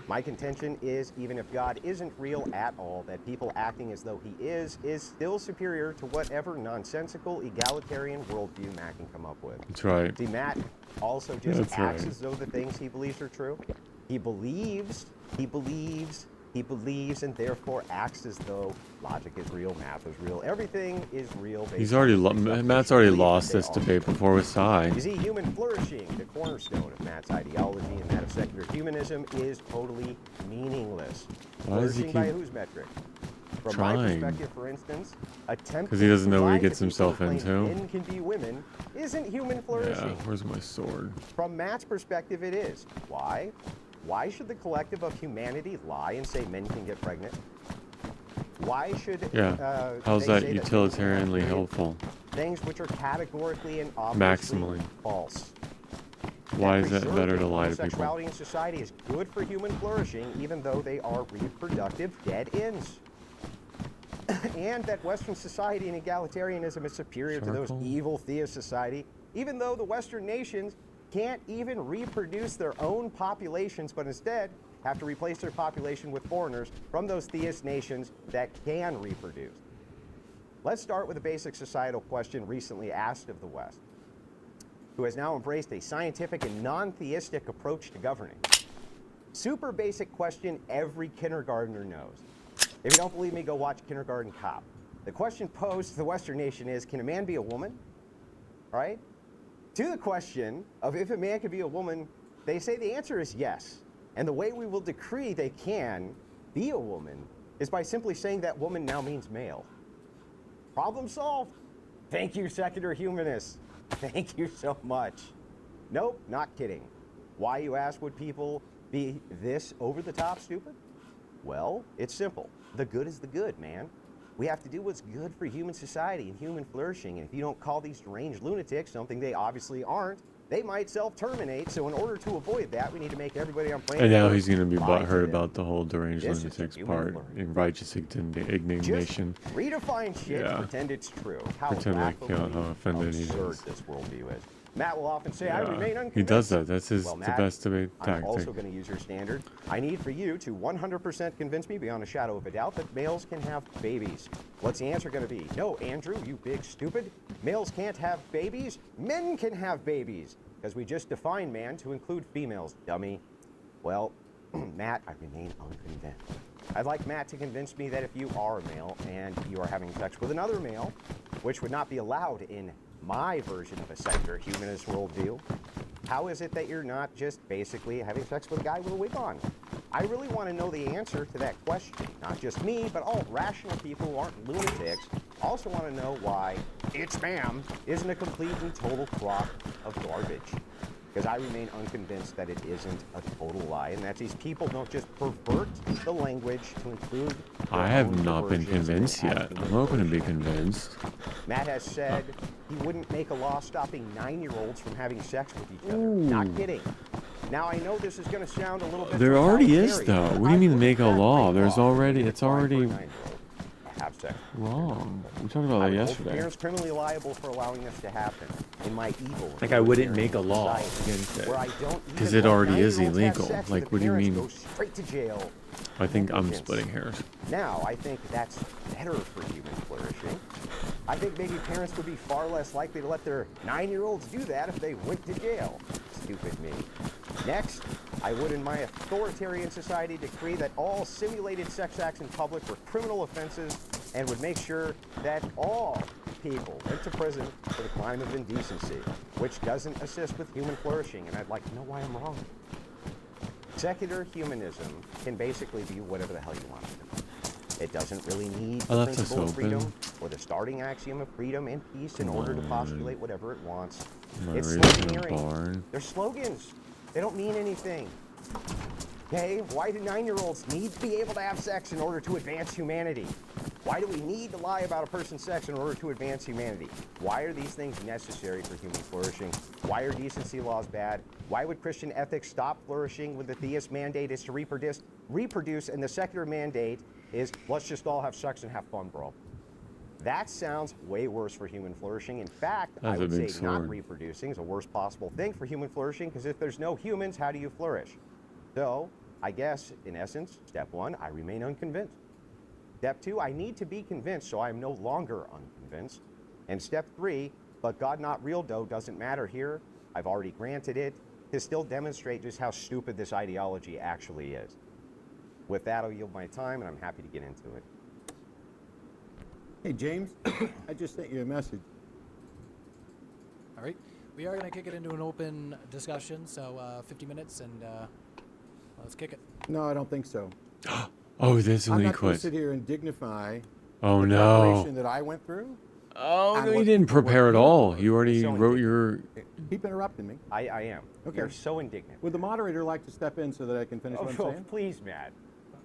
My contention is, even if God isn't real at all, that people acting as though he is still superior to whatever nonsensical, egalitarian worldview Matt can come up with. That's right. See, Matt also just That's acts right. as though the things he believes are true. He believes He believes and therefore acts as though logic is real, math is real, everything is real. based He's on already the stuff Matt's that already you believe lost they this are. debate before with Sai. You see, human flourishing, the cornerstone of Matt's ideology and that of secular humanism, is totally meaningless. Why does he Flourishing by keep whose metric? From my trying? perspective, for instance, attempting 'Cause he doesn't to know what he lie to gets people himself who claim into. Men can be women isn't human Yeah, flourishing. where's my sword? From Matt's perspective, it is. Why? Why should the collective of humanity lie and say men can get pregnant? Why should Yeah. How's they that say men can utilitarianly create helpful? things which are categorically and obviously Maximally. false? Why is that better to preserving lie to people? homosexuality in society is good for human flourishing, even though they are reproductive dead ends. And that Western society and egalitarianism is superior to those Charcoal? evil theist society, even though the Western nations can't even reproduce their own populations, but instead have to replace their population with foreigners from those theist nations that can reproduce. Let's start with a basic societal question recently asked of the West, who has now embraced a scientific and non-theistic approach to governing. Super basic question every kindergartner knows. If you don't believe me, go watch Kindergarten Cop. The question posed to the Western nation is, can a man be a woman? Right? To the question of if a man can be a woman, they say the answer is yes. And the way we will decree they can be a woman is by simply saying that woman now means male. Problem solved. Thank you, secular humanists. Thank you so much. Nope, not kidding. Why, you ask, would people be this over the top stupid? Well, it's simple. The good is the good, man. We have to do what's good for human society and human flourishing. And if you don't call these deranged lunatics something they obviously aren't, they might self-terminate. So in order to avoid that, we need to make everybody on planet And now Earth he's going to be lie to butthurt them. about the whole deranged This is lunatics human part flourishing. in righteous indignation. Just redefine shit Yeah. and pretend it's true. How Pretend like laughably how offended he absurd is. this worldview is. Matt will often say, I Yeah, remain unconvinced. he does that. That's his Well, the Matt, best debate I'm tactic. also going to use your standard. I need for you to 100% convince me beyond a shadow of a doubt that males can have babies. What's the answer going to be? No, Andrew, you big stupid. Males can't have babies. Men can have babies. Because we just defined man to include females, dummy. Well, Matt, I remain unconvinced. I'd like Matt to convince me that if you are a male and you are having sex with another male, which would not be allowed in my version of a secular humanist worldview, how is it that you're not just basically having sex with a guy with a wig on? I really want to know the answer to that question. Not just me, but all rational people who aren't lunatics also want to know why it's spam isn't a complete and total crock of garbage. Because I remain unconvinced that it isn't a total lie, and that these people don't just pervert the language to include their I have own not been perversions convinced and yet. add I'm hoping to be human convinced. Matt has said he wouldn't make a law stopping 9-year-olds from having sex with each other. Not kidding. Now, I know this is going to sound a little bit... There already is, totalitarian, though. but What do you I mean would make a not law? make There's law already, to it's require already a 9-year-old to have sex. wrong. We talked about I that would hold yesterday. parents criminally liable for allowing this to happen in my evil. Like, I wouldn't make a authoritarian law society, against it. where I don't 'Cause even it let already is 9-year-olds have illegal. sex, Like, the what do you parents mean? Go straight to jail. I think I'm Negligence. splitting hairs. Now, I think that's better for human flourishing. I think maybe parents would be far less likely to let their 9-year-olds do that if they went to jail. Stupid me. Next, I would, in my authoritarian society, decree that all simulated sex acts in public were criminal offenses and would make sure that all people went to prison for the crime of indecency, which doesn't assist with human flourishing, and I'd like to know why I'm wrong. Secular humanism can basically be whatever the hell you want it to be. It doesn't really need I the left this principle of freedom open. or the starting axiom of freedom and peace in Come order to on. postulate whatever it wants. Am I It's raising a sloganeering. barn? They're slogans. They don't mean anything. Okay, why do 9-year-olds need to be able to have sex in order to advance humanity? Why do we need to lie about a person's sex in order to advance humanity? Why are these things necessary for human flourishing? Why are decency laws bad? Why would Christian ethics stop flourishing when the theist mandate is to reproduce and the secular mandate is let's just all have sex and have fun, bro? That sounds way worse for human flourishing. In fact, I That's a would say big not sword. reproducing is a worst possible thing for human flourishing, because if there's no humans, how do you flourish? So, I guess, in essence, step 1, I remain unconvinced. Step 2, I need to be convinced, so I am no longer unconvinced. And step 3, but God not real though doesn't matter here. I've already granted it to still demonstrate just how stupid this ideology actually is. With that, I'll yield my time, and I'm happy to get into it. Hey, James, I just sent you a message. All right. We are going to kick it into an open discussion, so 50 minutes, and let's kick it. No, I don't think so. Oh, this is I'm when he not going to quit. sit here and dignify Oh the no. preparation that I went through. Oh and no, you what- didn't what prepare at you all. wrote. You already So wrote your. Keep interrupting me. I am. Okay. You're so indignant. Would the moderator like to step in so that I can finish what I'm saying? Please, Matt.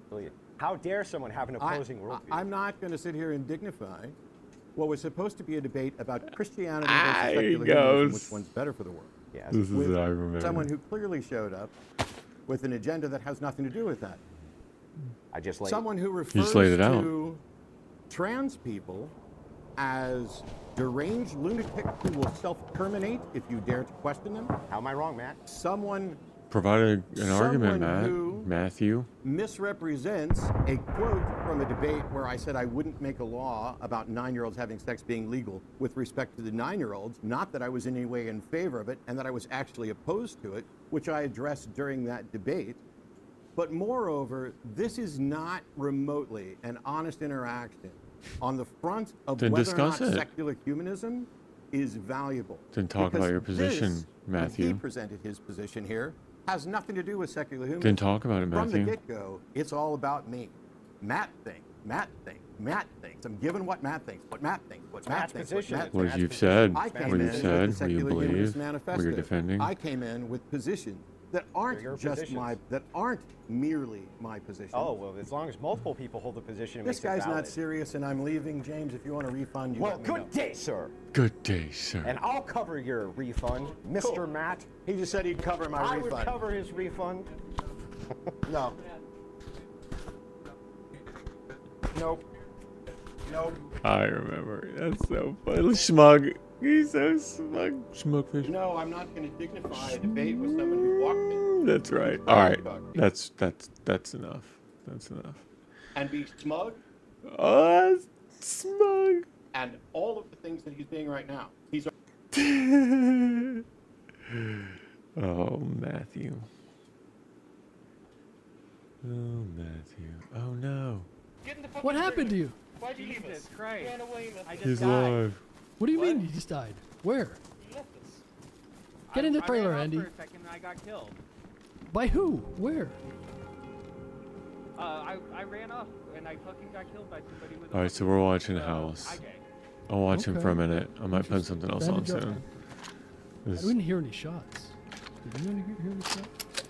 Please. How dare someone have an opposing worldview? I'm not going to sit here and dignify what was supposed to be a debate about Christianity Ah, versus here he secularism, goes. which one's better for the world. Yes. This is With what I remember. someone who clearly showed up with an agenda that has nothing to do with that. I just laid Someone who refers laid it out. to trans people as deranged lunatics who will self-terminate if you dare to question them. How am I wrong, Matt? Someone Provided an argument, someone Matt. who- Matthew. misrepresents a quote from a debate where I said I wouldn't make a law about 9-year-olds having sex being legal with respect to the 9-year-olds, not that I was in any way in favor of it and that I was actually opposed to it, which I addressed during that debate. But moreover, this is not remotely an honest interaction on the front of Then whether or not discuss it. secular humanism is valuable. Then talk about Because your position, this, when Matthew. he presented his position here, has nothing to do with secular humanism. Then talk about it, From the Matthew. get-go, it's all about me. Matt thinks, Matt thinks, Matt thinks. I'm given what Matt thinks, what Matt thinks, what Matt Matt's thinks, position. what Matt What thinks. you've said, I what came you've in said, with the what you Secular believe, Humanist what Manifesto. you're defending. I came in with positions that aren't your just positions. that aren't merely my position. Oh, well, as long as multiple people hold the position, it This makes it guy's valid. not serious, and I'm leaving. James, if you want a refund, you Well, let me know. good day, sir. Good day, sir. And I'll cover your refund, Mr. Cool. Matt. He just said he'd cover my I refund. would cover his refund. No. Nope. Nope. I remember. That's so funny. Smug. He's so smug. Smugfish. No, I'm not going to dignify a debate with someone who walked in That's right. All right. That's enough. That's enough. and be smug Oh, that's smug. and all of the things that he's being right now. He's Oh, Matthew. Oh, Matthew. Oh, no. What happened to you? Why'd you leave us? Christ. Ran away and left I us. just He's died. alive. What do you mean you just died? Where? He left us. Get in the I trailer, ran off Andy. For a second and I got killed. By who? Where? I ran off and I fucking got killed by somebody with a All right, so we're watching fucking, House. eye gag. I'll watch him for a Okay. minute. I might put something else on Bandage up. soon. I This- didn't hear any shots. Did you hear any shots?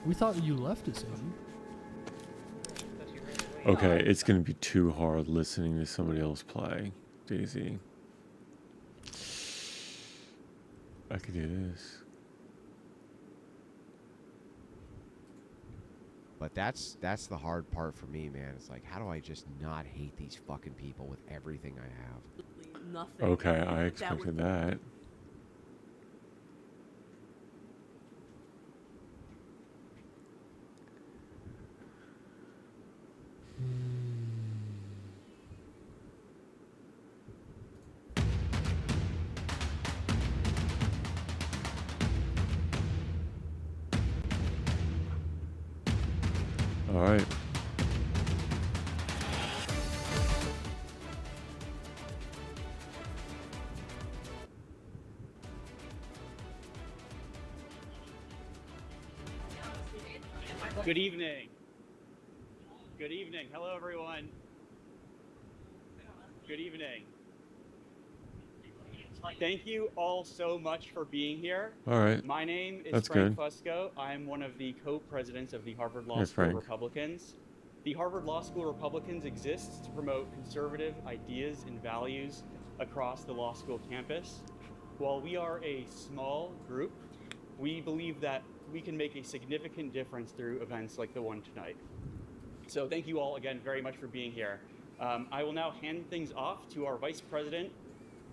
We thought you left us, Andy. Okay, it's gonna be too hard listening to somebody else play, Daisy. I could do this. But that's the hard part for me, man. It's like, how do I just not hate these fucking people with everything I have? Nothing. Okay, I that would expected that. All right. Good evening. Good evening. Hello, everyone. Good evening. Thank you all so much for being here. All right. My name is That's Frank good. Fusco. I'm one of the co-presidents of the Harvard Law Yes, School Frank. Republicans. The Harvard Law School Republicans exists to promote conservative ideas and values across the law school campus. While we are a small group, we believe that we can make a significant difference through events like the one tonight. So thank you all again very much for being here. I will now hand things off to our Vice President,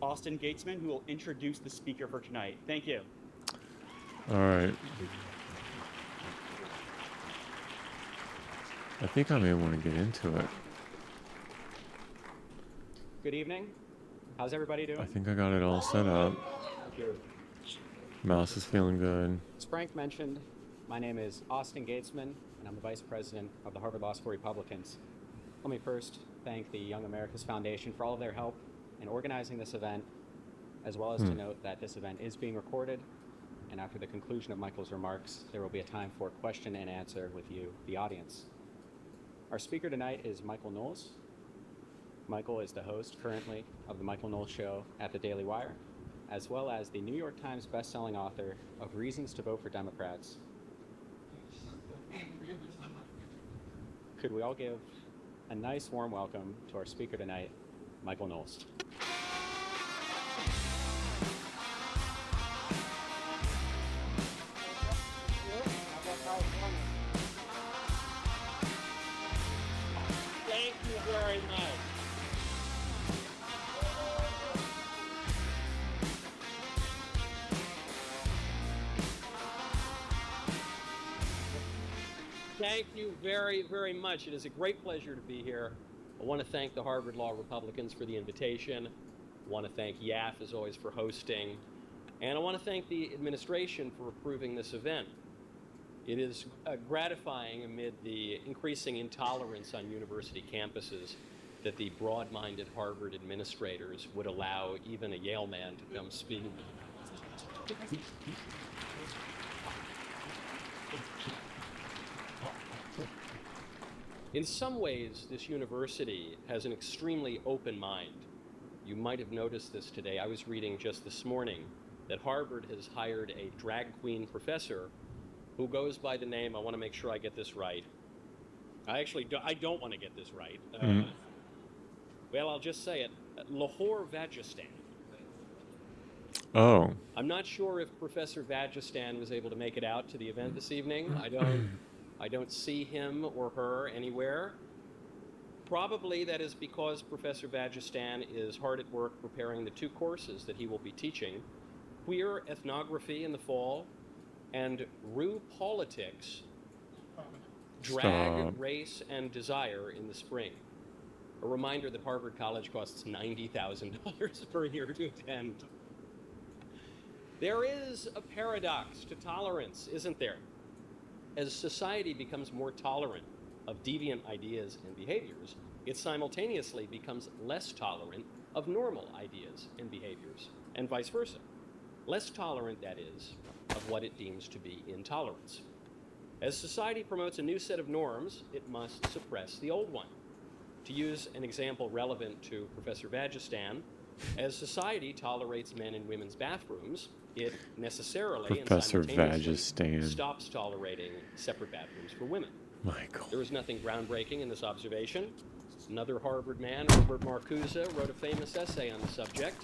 Austin Gatesman, who will introduce the speaker for tonight. Thank you. All right. I think I may want to get into it. Good evening. How's everybody doing? I think I got it all set up. Mouse is feeling good. As Frank mentioned, My name is Austin Gatesman, and I'm the Vice President of the Harvard Law School Republicans. Let me first thank the Young America's Foundation for all of their help in organizing this event, as well as to note that this event is being recorded, and after the conclusion of Michael's remarks, there will be a time for question and answer with you, the audience. Our speaker tonight is Michael Knowles. Michael is the host currently of The Michael Knowles Show at the Daily Wire, as well as the New York Times bestselling author of Reasons to Vote for Democrats. Could we all give a nice warm welcome to our speaker tonight, Michael Knowles. Thank you very much. Thank you very, very much. It is a great pleasure to be here. I want to thank the Harvard Law Republicans for the invitation. I want to thank YAF, as always, for hosting. And I want to thank the administration for approving this event. It is gratifying amid the increasing intolerance on university campuses that the broad-minded Harvard administrators would allow even a Yale man to come speak. In some ways, this university has an extremely open mind. You might have noticed this today. I was reading just this morning that Harvard has hired a drag queen professor who goes by the name, I want to make sure I get this right. I don't want to get this right. Well, I'll just say it, Lahore Vajistan. Oh. I'm not sure if Professor Vajistan was able to make it out to the event this evening. I don't see him or her anywhere. Probably that is because Professor Vajistan is hard at work preparing the two courses that he will be teaching, Queer Ethnography in the fall and Rue Politics, Drag, Race, and Desire in the spring. A reminder that Harvard College costs $90,000 per year to attend. There is a paradox to tolerance, isn't there? As society becomes more tolerant of deviant ideas and behaviors, it simultaneously becomes less tolerant of normal ideas and behaviors, and vice versa. Less tolerant, that is, of what it deems to be intolerance. As society promotes a new set of norms, it must suppress the old one. To use an example relevant to Professor Vajistan, as society tolerates men in women's bathrooms, it necessarily Professor and simultaneously Vajistan. stops tolerating separate bathrooms for women. Michael. There was nothing groundbreaking in this observation. Another Harvard man, Herbert Marcuse, wrote a famous essay on the subject.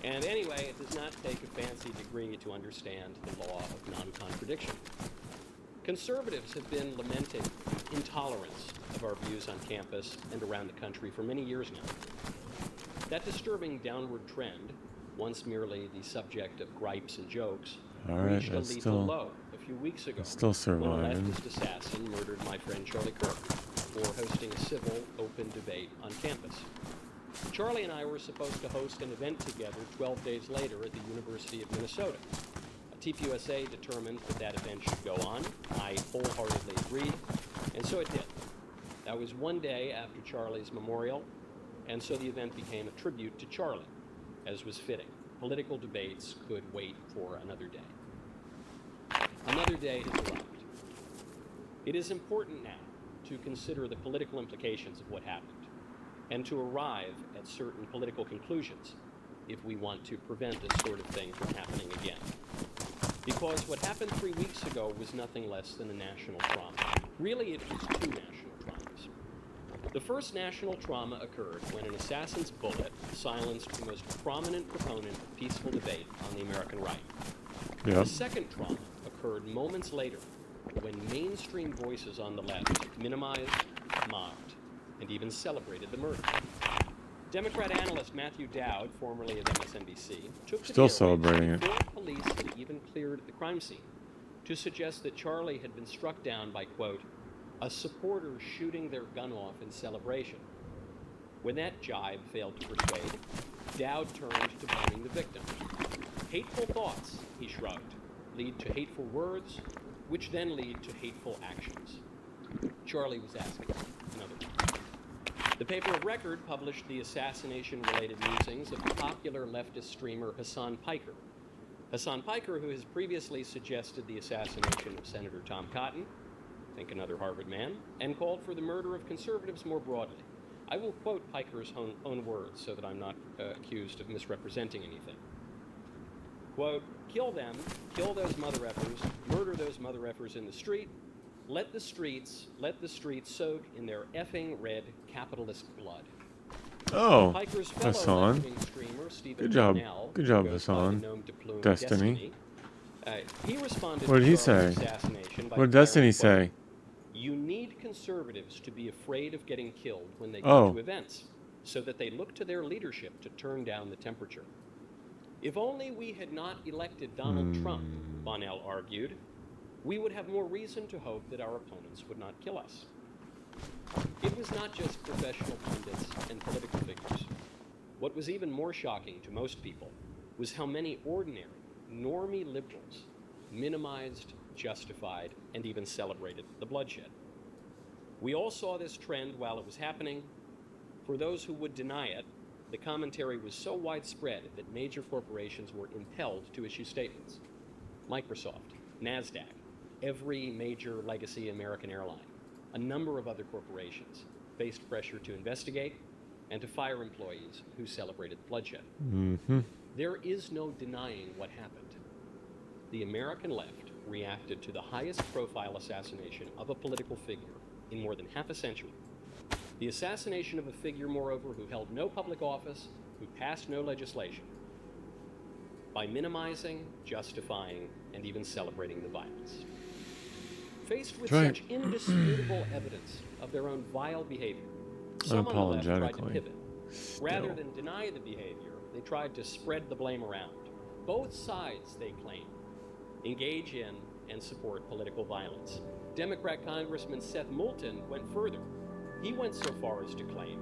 And anyway, it does not take a fancy degree to understand the law of non-contradiction. Conservatives have been lamenting intolerance of our views on campus and around the country for many years now. That disturbing downward trend, once merely the subject of gripes and jokes, All right, reached a that's lethal still- low a few weeks ago still when a surviving. leftist assassin murdered my friend Charlie Kirk for hosting a civil, open debate on campus. Charlie and I were supposed to host an event together 12 days later at the University of Minnesota. TPUSA determined that that event should go on. I wholeheartedly agreed, and so it did. That was one day after Charlie's memorial, and so the event became a tribute to Charlie, as was fitting. Political debates could wait for another day. Another day has arrived. It is important now to consider the political implications of what happened, and to arrive at certain political conclusions if we want to prevent this sort of thing from happening again. Because what happened 3 weeks ago was nothing less than a national trauma. Really, it was two national traumas. The first national trauma occurred when an assassin's bullet silenced the most prominent proponent of peaceful debate on the American right. Yep. The second trauma occurred moments later when mainstream voices on the left minimized, mocked, and even celebrated the murder. Democrat analyst Matthew Dowd, formerly of MSNBC, took to Still the airwaves celebrating it. before police had even cleared the crime scene to suggest that Charlie had been struck down by, quote, a supporter shooting their gun off in celebration. When that jibe failed to persuade, Dowd turned to blaming the victim. Hateful thoughts, he shrugged, lead to hateful words, which then lead to hateful actions. Charlie was asking, in other words. The paper of record published the assassination-related musings of the popular leftist streamer Hassan Piker. Hassan Piker, who has previously suggested the assassination of Senator Tom Cotton, think another Harvard man, and called for the murder of conservatives more broadly. I will quote Piker's own words so that I'm not accused of misrepresenting anything. Quote, "Kill them, kill those mother effers, murder those mother effers in the street, let the streets soak in their effing red capitalist blood." Oh, Piker's fellow Hassan. left-wing streamer, Stephen Good job. Cornell, Good job, who goes by the Hassan. nom de plume Destiny. he responded What did to he Charlie's say? assassination by What did Destiny declaring, say? quote, "You need conservatives to be afraid of getting killed when they Oh. go to events, so that they look to their leadership to turn down the temperature. If only we had not elected Donald Trump," Bonnell argued, "we would have more reason to hope that our opponents would not kill us." It was not just professional pundits and political figures. What was even more shocking to most people was how many ordinary, normie liberals minimized, justified, and even celebrated the bloodshed. We all saw this trend while it was happening. For those who would deny it, the commentary was so widespread that major corporations were impelled to issue statements. Microsoft, NASDAQ, every major legacy American airline, a number of other corporations faced pressure to investigate and to fire employees who celebrated bloodshed. Mm-hmm. There is no denying what happened. The American left reacted to the highest profile assassination of a political figure in more than half a century. The assassination of a figure, moreover, who held no public office, who passed no legislation, by minimizing, justifying, and even celebrating the violence. Faced with Right. such indisputable evidence of their own vile behavior, some on the left tried to Unapologetically. pivot. Rather Still. than deny the behavior, they tried to spread the blame around. Both sides, they claim, engage in and support political violence. Democrat Congressman Seth Moulton went further. He went so far as to claim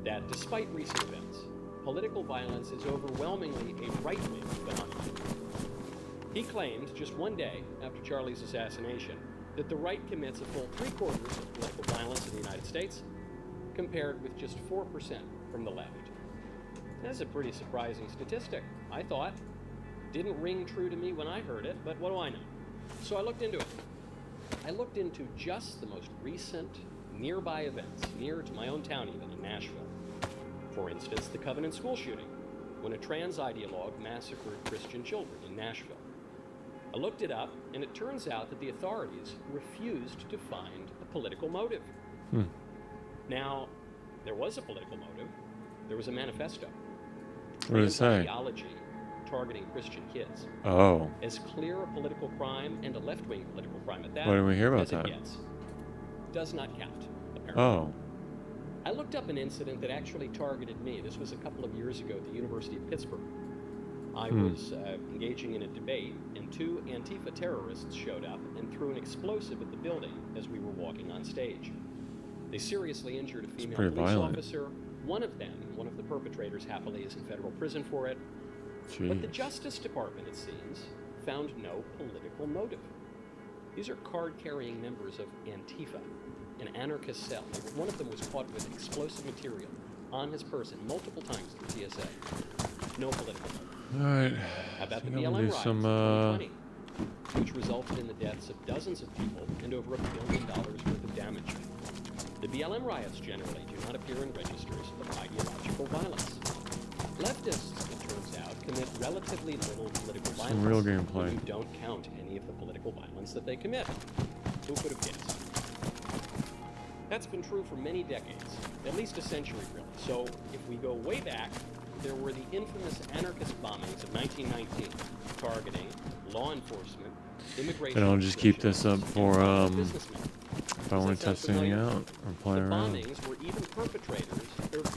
that despite recent events, political violence is overwhelmingly a right-wing phenomenon. He claimed just one day after Charlie's assassination that the right commits a full 3/4 of political violence in the United States, compared with just 4% from the left. That's a pretty surprising statistic, I thought. Didn't ring true to me when I heard it, but what do I know? So I looked into it. I looked into just the most recent nearby events, near to my own town even, in Nashville. For instance, the Covenant school shooting, when a trans ideologue massacred Christian children in Nashville. I looked it up, and it turns out that the authorities refused to find a political motive. Now, there was a political motive. There was a manifesto. What did it say? Ideology targeting Christian kids. Oh. As clear a political crime, and a left-wing political crime at that, Why didn't we hear about as it that? gets. Does not count, apparently. Oh. I looked up an incident that actually targeted me. This was a couple of years ago at the University of Pittsburgh. I was engaging in a debate, and 2 Antifa terrorists showed up and threw an explosive at the building as we were walking on stage. They seriously injured a female pretty police violent. officer. One of the perpetrators, happily is in federal prison for it. But the Jeez. Justice Department, it seems, found no political motive. These are card-carrying members of Antifa, an anarchist cell. One of them was caught with explosive material on his person multiple times through TSA. No political motive. All right. How about the think I'm BLM gonna do riots some, of 2020, which resulted in the deaths of dozens of people and over $1 billion worth of damage? The BLM riots generally do not appear in registers of ideological violence. Leftists, it turns out, commit relatively little political violence. Some real gameplay. when you don't count any of the political violence that they commit. Who could have guessed? That's been true for many decades, at least a century really. So if we go way back, there were the infamous anarchist bombings of 1919, targeting law enforcement, immigration. And I'll just keep this up for businessmen. if I want to test anything out or play The around. bombings were even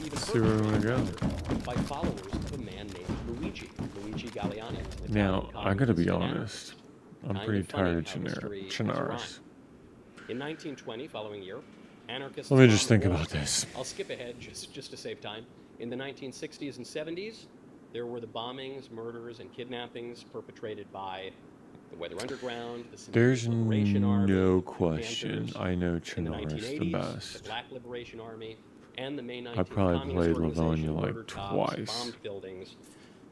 even See where we wanna go. perpetrated by followers of a man named Luigi Galliani. an Now, Italian I gotta be communist and honest. I'm Kind pretty of funny tired of how history has Chinaris. rhymed. In 1920, following year, anarchists. Let me just bombed think the about wall. this. I'll skip ahead just to save time. In the 1960s and 70s, there were the bombings, murders, and kidnappings perpetrated by The Weather Underground, the There's Symbiotic Liberation Army, no the question. Panthers, I know in the Chernarus the 1980s, the best. Black Liberation Army, and the May 19th I probably Communist played Organization Livonia like murdered cops, twice. bombed buildings.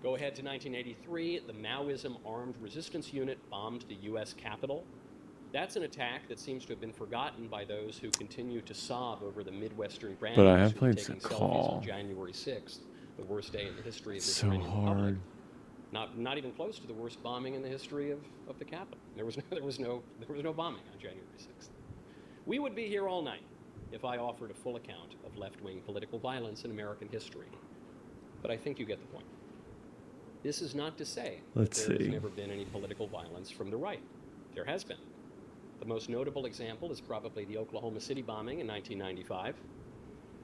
Go ahead to 1983, the Maoism Armed Resistance Unit bombed the U.S. Capitol. That's an attack that seems to have been forgotten by those who continue to sob over the Midwestern But I Branders have who were played taking selfies Sakal. on January 6th, the worst day in the history of the So Ukrainian Republic. hard. Not even close to the worst bombing in the history of the Capitol. There was no bombing on January 6th. We would be here all night if I offered a full account of left-wing political violence in American history. But I think you get the point. This is not to say Let's that there see. has never been any political violence from the right. There has been. The most notable example is probably the Oklahoma City bombing in 1995.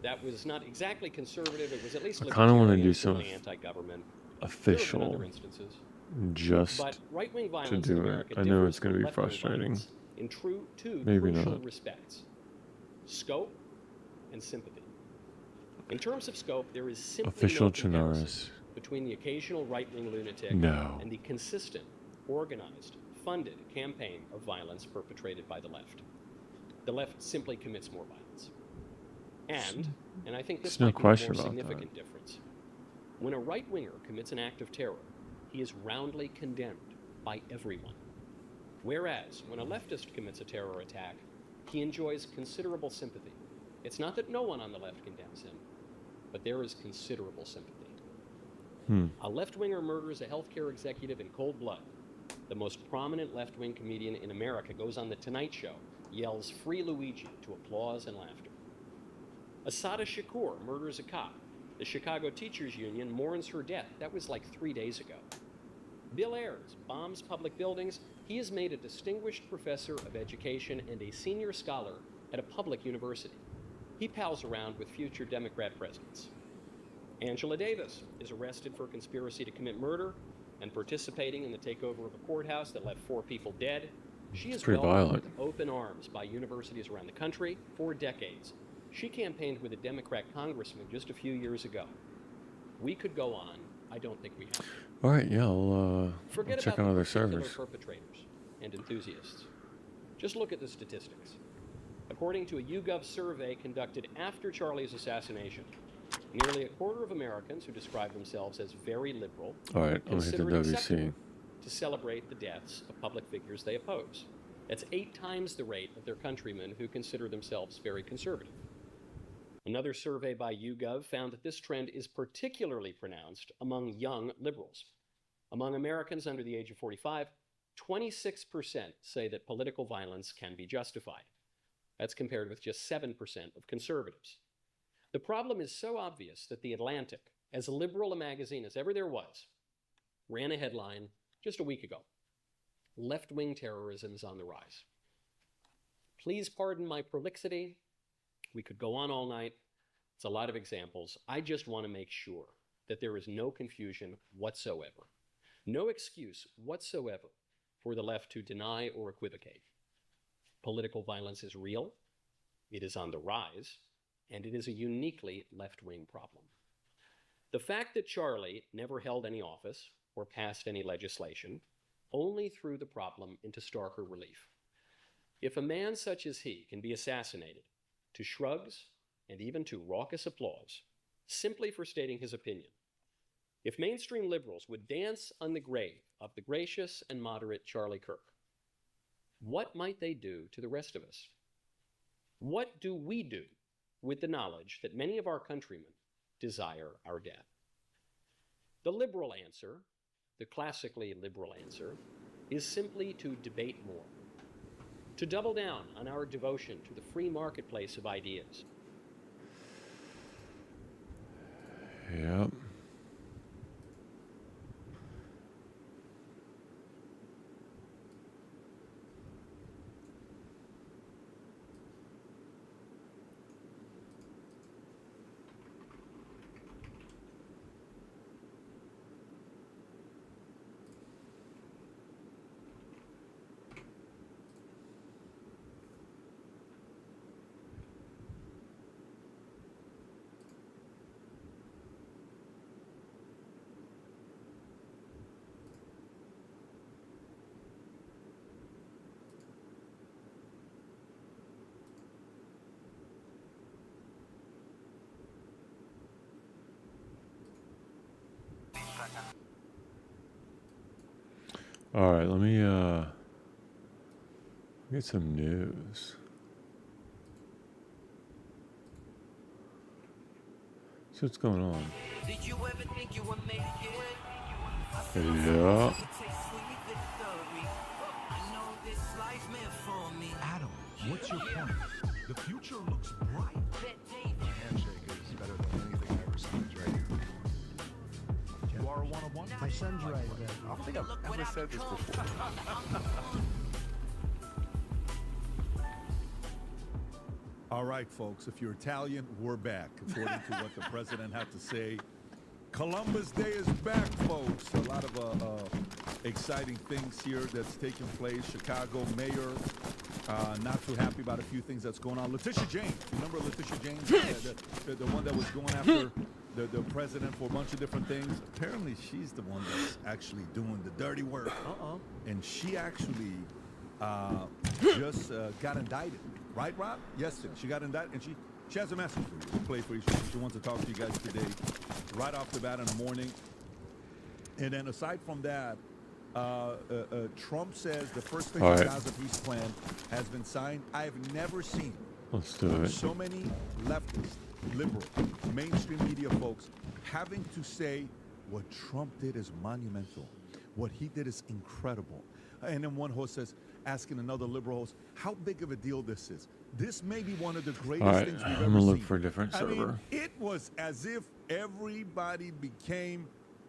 That was not exactly conservative. It was at least I kinda wanna libertarian, do some certainly anti-government. There have been official other instances. just But right-wing to violence in do it. America I know differs it's going to from be left-wing frustrating. violence in two Maybe crucial not. respects: scope and sympathy. In terms of scope, there is simply Official no comparison Chernarus. between the occasional right-wing lunatic No. and the consistent, organized, funded campaign of violence perpetrated by the left. The left simply commits more violence. And I think this There's no might be the question more about that. significant difference. When a right-winger commits an act of terror, he is roundly condemned by everyone. Whereas, when a leftist commits a terror attack, he enjoys considerable sympathy. It's not that no one on the left condemns him, but there is considerable sympathy. A left-winger murders a healthcare executive in cold blood. The most prominent left-wing comedian in America goes on The Tonight Show, yells "Free Luigi" to applause and laughter. Asada Shakur murders a cop. The Chicago Teachers Union mourns her death. That was like 3 days ago. Bill Ayers bombs public buildings. He is made a distinguished professor of education and a senior scholar at a public university. He pals around with future Democrat presidents. Angela Davis is arrested for conspiracy to commit murder and participating in the takeover of a courthouse that left 4 people dead. She is pretty welcomed violent. with open arms by universities around the country for decades. She campaigned with a Democrat congressman just a few years ago. We could go on. I don't think we have. All right, yeah, I'll Forget check about on the other particular servers. perpetrators and enthusiasts. Just look at the statistics. According to a YouGov survey conducted after Charlie's assassination, nearly a quarter of Americans who describe themselves as very liberal All right, I'm going to hit the consider it WC. acceptable to celebrate the deaths of public figures they oppose. That's 8 times the rate of their countrymen who consider themselves very conservative. Another survey by YouGov found that this trend is particularly pronounced among young liberals. Among Americans under the age of 45, 26% say that political violence can be justified. That's compared with just 7% of conservatives. The problem is so obvious that The Atlantic, as liberal a magazine as ever there was, ran a headline just a week ago: "Left-wing terrorism is on the rise." Please pardon my prolixity. We could go on all night. It's a lot of examples. I just want to make sure that there is no confusion whatsoever, no excuse whatsoever for the left to deny or equivocate. Political violence is real, it is on the rise, and it is a uniquely left-wing problem. The fact that Charlie never held any office or passed any legislation only threw the problem into starker relief. If a man such as he can be assassinated to shrugs and even to raucous applause simply for stating his opinion, if mainstream liberals would dance on the grave of the gracious and moderate Charlie Kirk, what might they do to the rest of us? What do we do with the knowledge that many of our countrymen desire our death? The liberal answer, the classically liberal answer, is simply to debate more, to double down on our devotion to the free marketplace of ideas. Yep. All right, let me get some news. So what's going on? Yeah. Adam, what's your point? The future looks bright. My handshake is better than anything I ever seen. Right here. You are a one-on-one? My son's right. I don't think I've ever said this before. All right, folks, if you're Italian, we're back, according to what the president had to say. Columbus Day is back, folks. A lot of exciting things here that's taking place. Chicago mayor not too happy about a few things that's going on. Letitia James, remember Letitia James? the one that was going after the president for a bunch of different things. Apparently, she's the one that's actually doing the dirty work. And she actually just got indicted. Right, Rob? Yes, she got indicted, and she has a message for you. We'll play for you. She wants to talk to you guys today, right off the bat in the morning. And then aside from that, Trump says the first phase of the Gaza peace plan has been signed. I have never seen so many leftists, liberal, mainstream media folks having to say what Trump did is monumental. What he did is incredible. And then one host says, asking another liberal host, how big of a deal this is. This may be one of the greatest things we've ever seen. I'm going to look for a different server. I mean, it was as if everybody became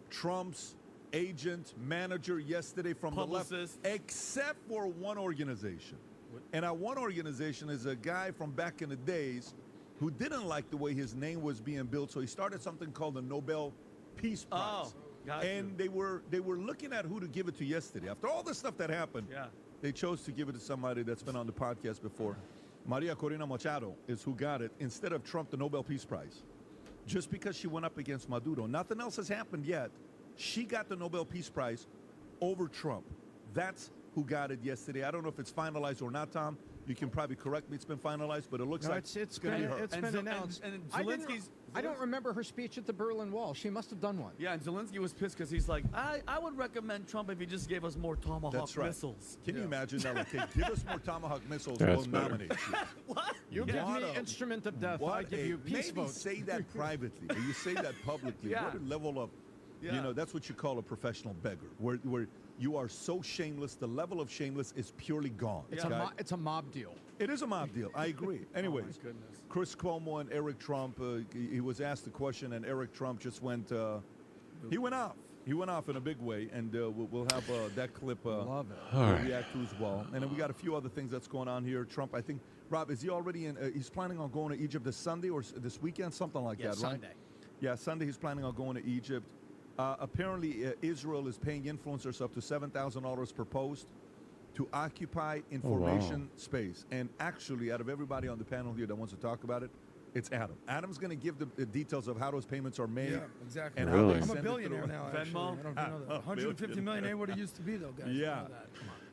Trump's agent, manager yesterday from the left, except for one organization. And that one organization is a guy from back in the days who didn't like the way his name was being built, so he started something called the Nobel Peace Prize. And they were looking at who to give it to yesterday. After all the stuff that happened, they chose to give it to somebody that's been on the podcast before. Maria Corina Machado is who got it instead of Trump, the Nobel Peace Prize. Just because she went up against Maduro. Nothing else has happened yet. She got the Nobel Peace Prize over Trump. That's who got it yesterday. I don't know if it's finalized or not, Tom. You can probably correct me. It's been finalized, but it looks like it's going to be her. It's been announced. And I don't remember her speech at the Berlin Wall. She must have done one. Yeah, and Zelensky was pissed because he's like, I would recommend Trump if he just gave us more Tomahawk missiles. Can you imagine that? Like, hey, give us more Tomahawk missiles, we'll nominate you. What? You give me instrument of death, I give you peace maybe vote. say that privately, but you say that publicly. What a level of, you know, that's what you call a professional beggar, where you are so shameless, the level of shameless is purely gone. It's a mob deal. It is a mob deal. I agree. Anyways, Chris Cuomo and Eric Trump, he was asked the question, and Eric Trump just went, he went off. He went off in a big way, and we'll have that clip Love it. we'll react to as well. And then we got a few other things that's going on here. Trump, I think, Rob, is he already in, he's planning on going to Egypt this Sunday or this weekend, something like that, right? Sunday. Yeah, Sunday he's planning on going to Egypt. Apparently, Israel is paying influencers up to $7,000 per post to occupy information space. And actually, out of everybody on the panel here that wants to talk about it, it's Adam. Adam's going to give the details of how those payments are made. Yeah, exactly. And Really? how they I'm a send billionaire it now, through. actually. I don't know if you know that. 150 million ain't what it used to be, though, guys. Yeah.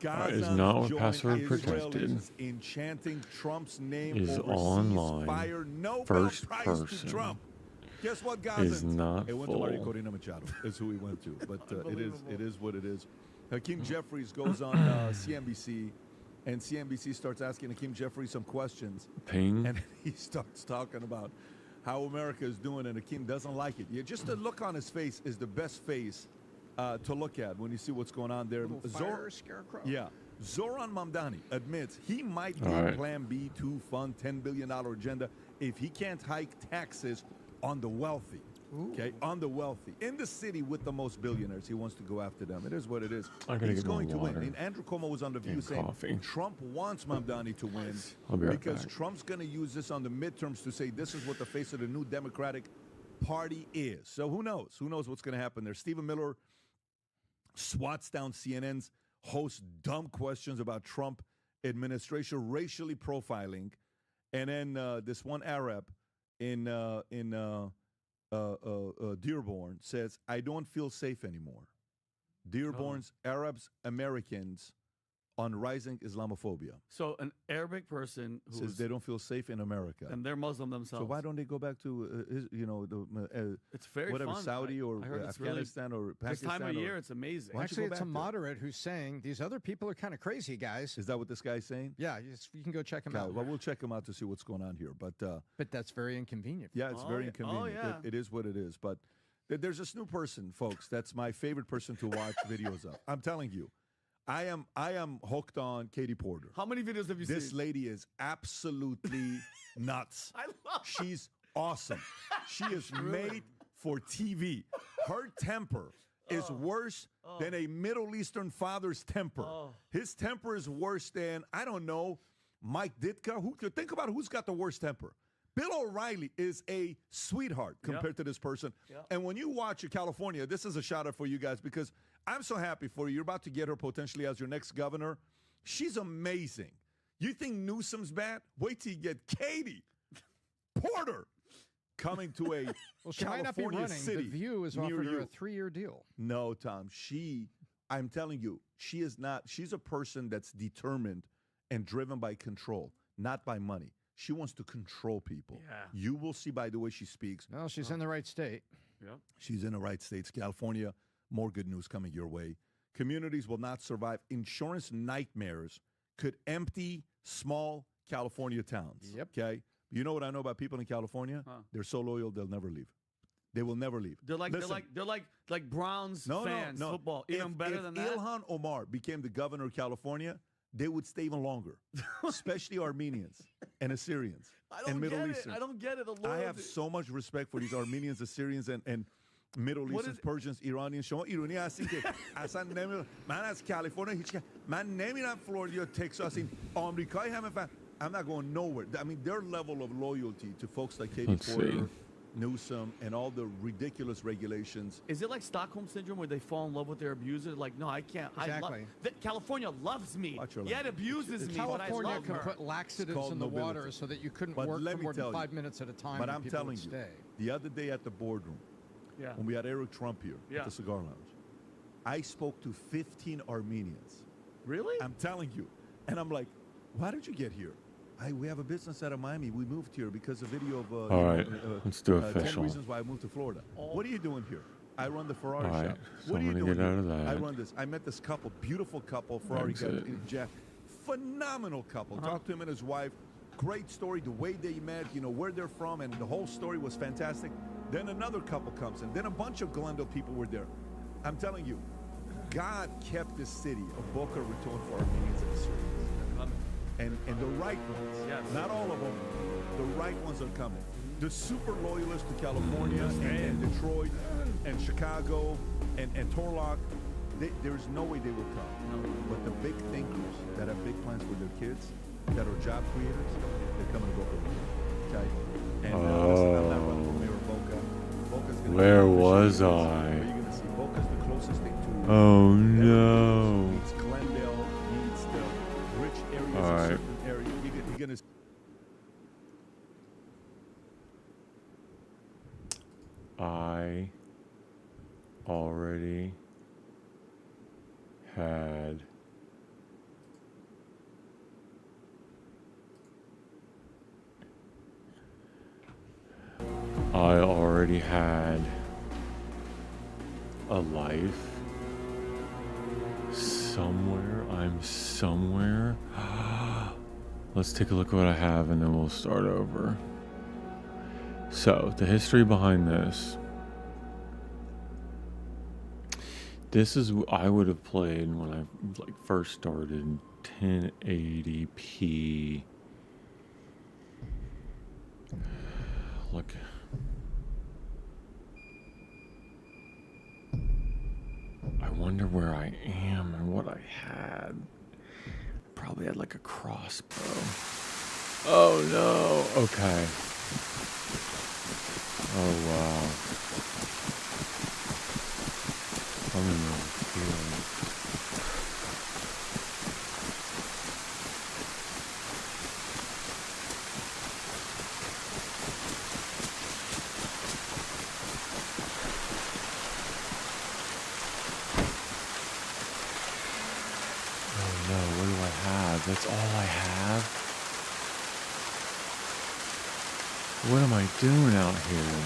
That is not what joining password Israel protected. is enchanting Trump's name Is over online. ceasefire. Nobel First Prize person. to Trump. Guess what, guys? Is not It went full. to Maria Corina Machado. Is who he went to. But it is what it is. Hakeem Jeffries goes on CNBC, and CNBC starts asking Hakeem Jeffries some questions. Ping. And he starts talking about how America is doing, and Hakeem doesn't like it. Yeah, just the look on his face is the best face to look at when you see what's going on there. Fire scarecrow. Yeah. Zoran Mamdani admits he might be Plan B to fund $10 billion agenda if he can't hike taxes on the wealthy. Okay, on the wealthy. In the city with the most billionaires, he wants to go after them. It is what it is. I gotta He's get more going to win. water. And Andrew Cuomo was on The View And saying coffee. Trump wants Mamdani to win I'll be right because back. Trump's going to use this on the midterms to say this is what the face of the new Democratic Party is. So who knows? Who knows what's going to happen there? Stephen Miller swats down CNN's host dumb questions about Trump administration, racially profiling, and then this one Arab in Dearborn says, "I don't feel safe anymore." Dearborn's Arabs, Americans on rising Islamophobia. So an Arabic person who Says they don't feel safe in America. and they're Muslim themselves. So why don't they go back to, It's very whatever, fun. Saudi or I heard it's really- Afghanistan or this Pakistan? time of or- year, it's amazing. Why don't you Actually, go it's a back there? moderate who's saying these other people are kind of crazy, guys. Is that what this guy's saying? Yeah, you can go check him out. Well, we'll check him out to see what's going on here. But that's very inconvenient. yeah, it's very inconvenient. yeah. It is what it is. But there's this new person, folks. That's my favorite person to watch videos of. I'm telling you, I am hooked on Katie Porter. How many videos have you This seen? lady is absolutely nuts. I love She's awesome. She is made for TV. Her temper is worse than a Middle Eastern father's temper. His temper is worse than, I don't know, Mike Ditka. Think about who's got the worst temper. Bill O'Reilly is a sweetheart compared to this person. Yep. And when you watch California, this is a shout out for you guys because I'm so happy for you. You're about to get her potentially as your next governor. She's amazing. You think Newsom's bad? Wait till you get Katie Porter coming to a Well, she might not be California running. city The View has near offered her you. a 3-year deal. No, Tom. I'm telling you, she is not. She's a person that's determined and driven by control, not by money. She wants to control people. Yeah. You will see by the way she speaks. Well, she's in the right state. Yep. She's in the right states. California, more good news coming your way. Communities will not survive. Insurance nightmares could empty small California towns. Yep. Okay? You know what I know about people in California? Huh. They're so loyal, they'll never leave. They will never leave. They're like Listen, they're like Browns fans. no. Football even if, better if than that. Ilhan Omar became the governor of California, they would stay even longer, especially Armenians and Assyrians I don't and Middle get Eastern. it. I don't get it. The I have loyalty. so much respect for these Armenians, Assyrians, and Middle What Easterns, is- Persians, Iranians. شما ایرانی هستین که اصلا نمیدونم. من از کالیفرنیا من نمیرم فلوریدا تگزاس این آمریکایی همه I'm not going nowhere. I mean, their level of loyalty to folks like Katie Let's Porter, see. Newsom, and all the ridiculous regulations. Is it like Stockholm syndrome where they fall in love with their abuser? Like, no, I can't. Exactly. California loves me. Watch your Yet language. abuses me, but I California love can her. put laxatives called in the nobility. water so that you couldn't But work let for me more tell than you, 5 minutes at a time. But and I'm people telling would you, stay. the other day at the boardroom, Yeah. when we had Eric Trump here Yeah. at the Cigar Lounge, I spoke to 15 Armenians. Really? I'm telling you. And I'm like, why did you get here? We have a business out of Miami. We moved here because of video of All right, let's do 10 official. reasons why I moved to Florida. What are you doing here? I run the Ferrari All right, shop. so What are I'm you gonna doing get out here? of that. I run this. I met this couple, beautiful couple, Ferrari guy, Exit. Jack. Phenomenal couple. Talked to him and his wife. Great story, the way they met, where they're from, and the whole story was fantastic. Then another couple comes in. Then a bunch of Glendale people were there. I'm telling you, God kept this city of Boca Raton for Armenians and Syrians. And the right ones, Yes. not all of them, the right ones are coming. The super loyalists to California and Detroit and Chicago and Turlock, there's no way they will come. But the big thinkers that have big plans for their kids, that are job creators, they're coming to Boca Raton. Okay? And listen, I'm not running for mayor of Boca. Boca's gonna Where be was Where I? you're going to see Boca's the closest thing to Oh no. meets Glendale, meets the rich areas All of right. certain areas. You're going to I already had a life somewhere. I'm somewhere. Let's take a look at what I have and then we'll start over. So, the history behind this. This is I would have played when I first started 1080p. Look. I wonder where I am and what I had. Probably had like a crossbow. Oh no. Okay. Oh wow. I'm in the field. Oh no, what do That's all I have? What am I doing out here?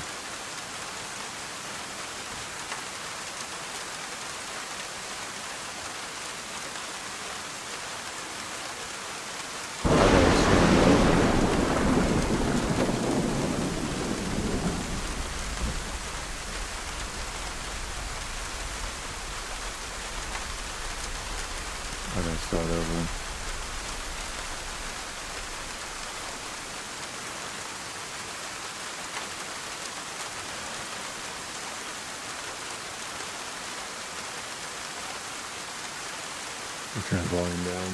I gotta start over. Turn volume down.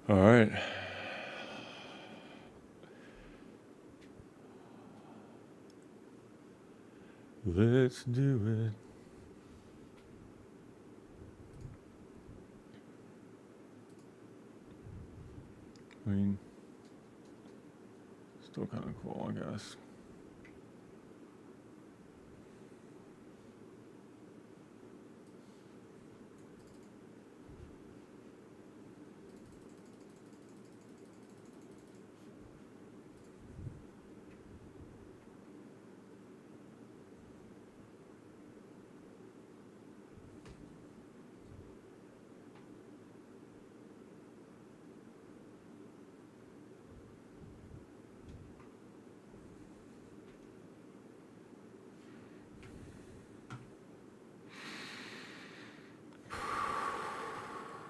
All right. Let's do it. I mean, still kind of cool, I guess.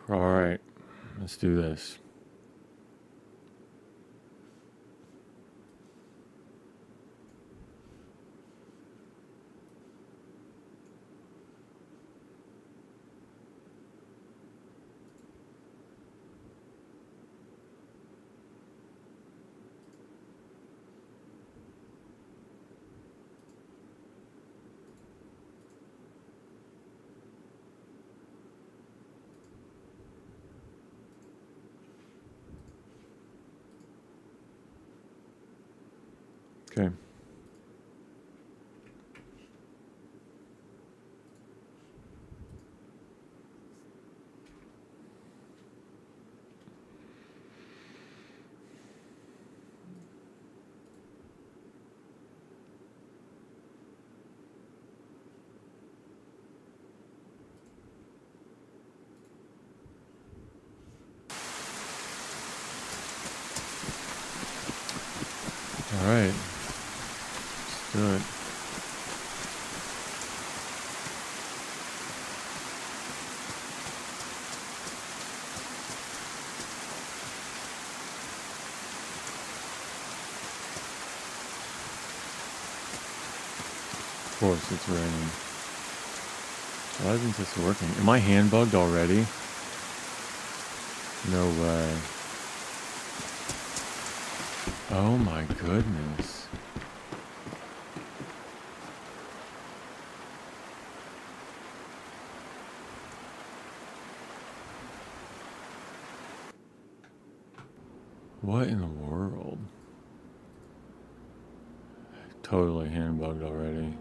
All right, let's do this. Okay. All right. Let's do it. Of course, it's raining. Why isn't this working? Am I hand bugged already? No way. Oh my goodness. What in the world? Totally hand bugged already.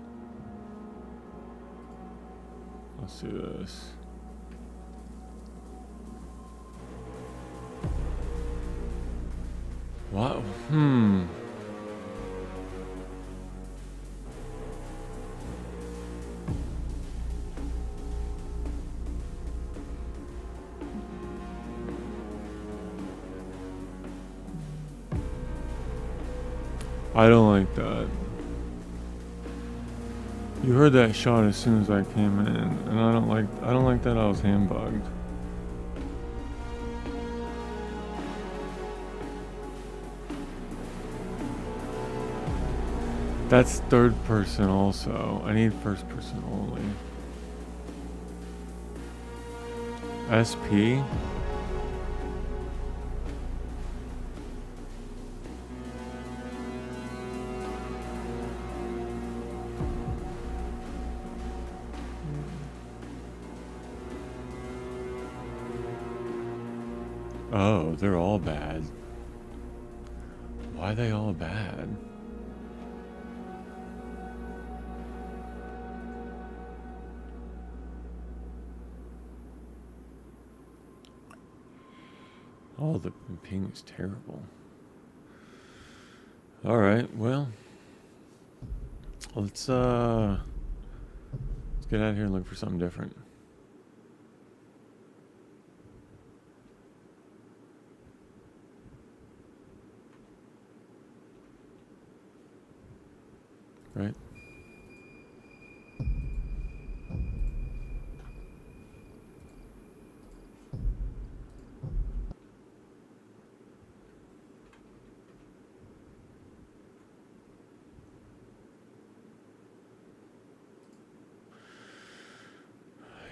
Let's do this. What? I don't like that. You heard that shot as soon as I came in, and I don't like that I was hand bugged. That's third person also. I need first person only. SP? Oh, they're all bad. Why are they all bad? Oh, the ping is terrible. All right, well, let's get out of here and look for something different. Right?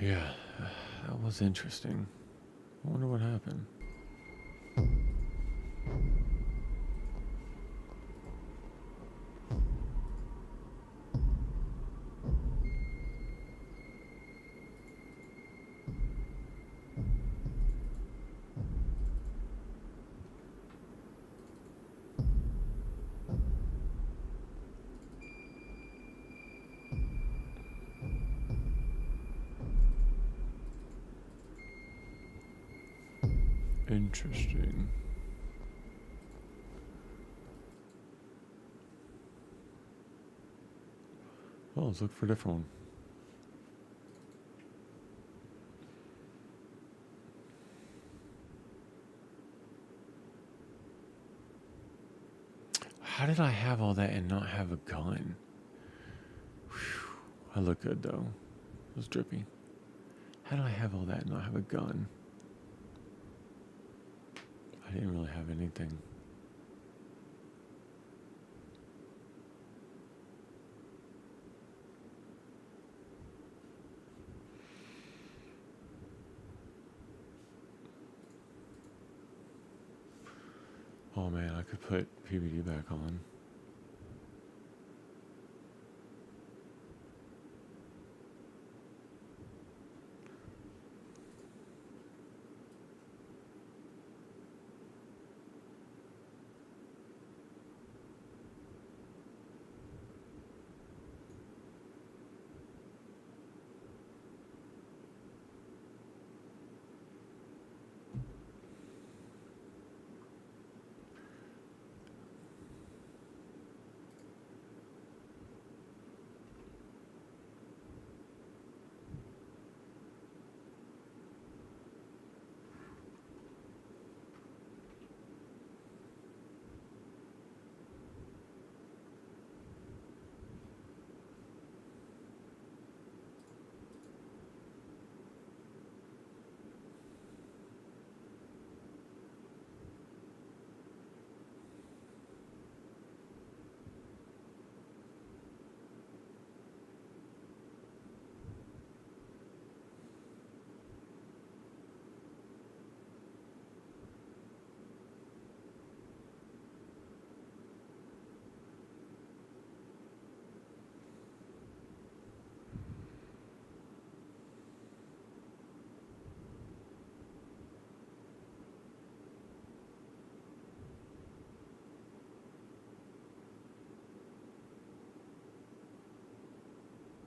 Yeah, that was interesting. I wonder what happened. Interesting. Well, let's look for a different one. How did I have all that and not have a gun? Whew. I look good though. It was drippy. How did I have all that and not have a gun? I didn't really have anything. Oh man, I could put PBD back on.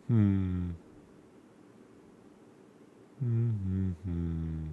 Hmm. Mm-hmm. Mm-hmm.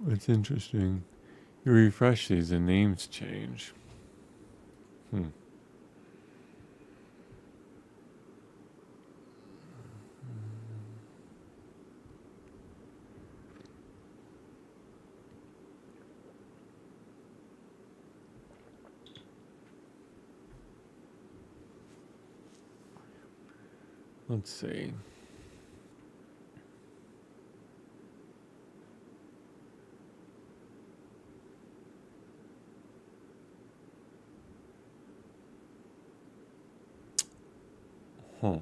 It's interesting. You refresh these, the names change. Hmm. Let's see. Huh.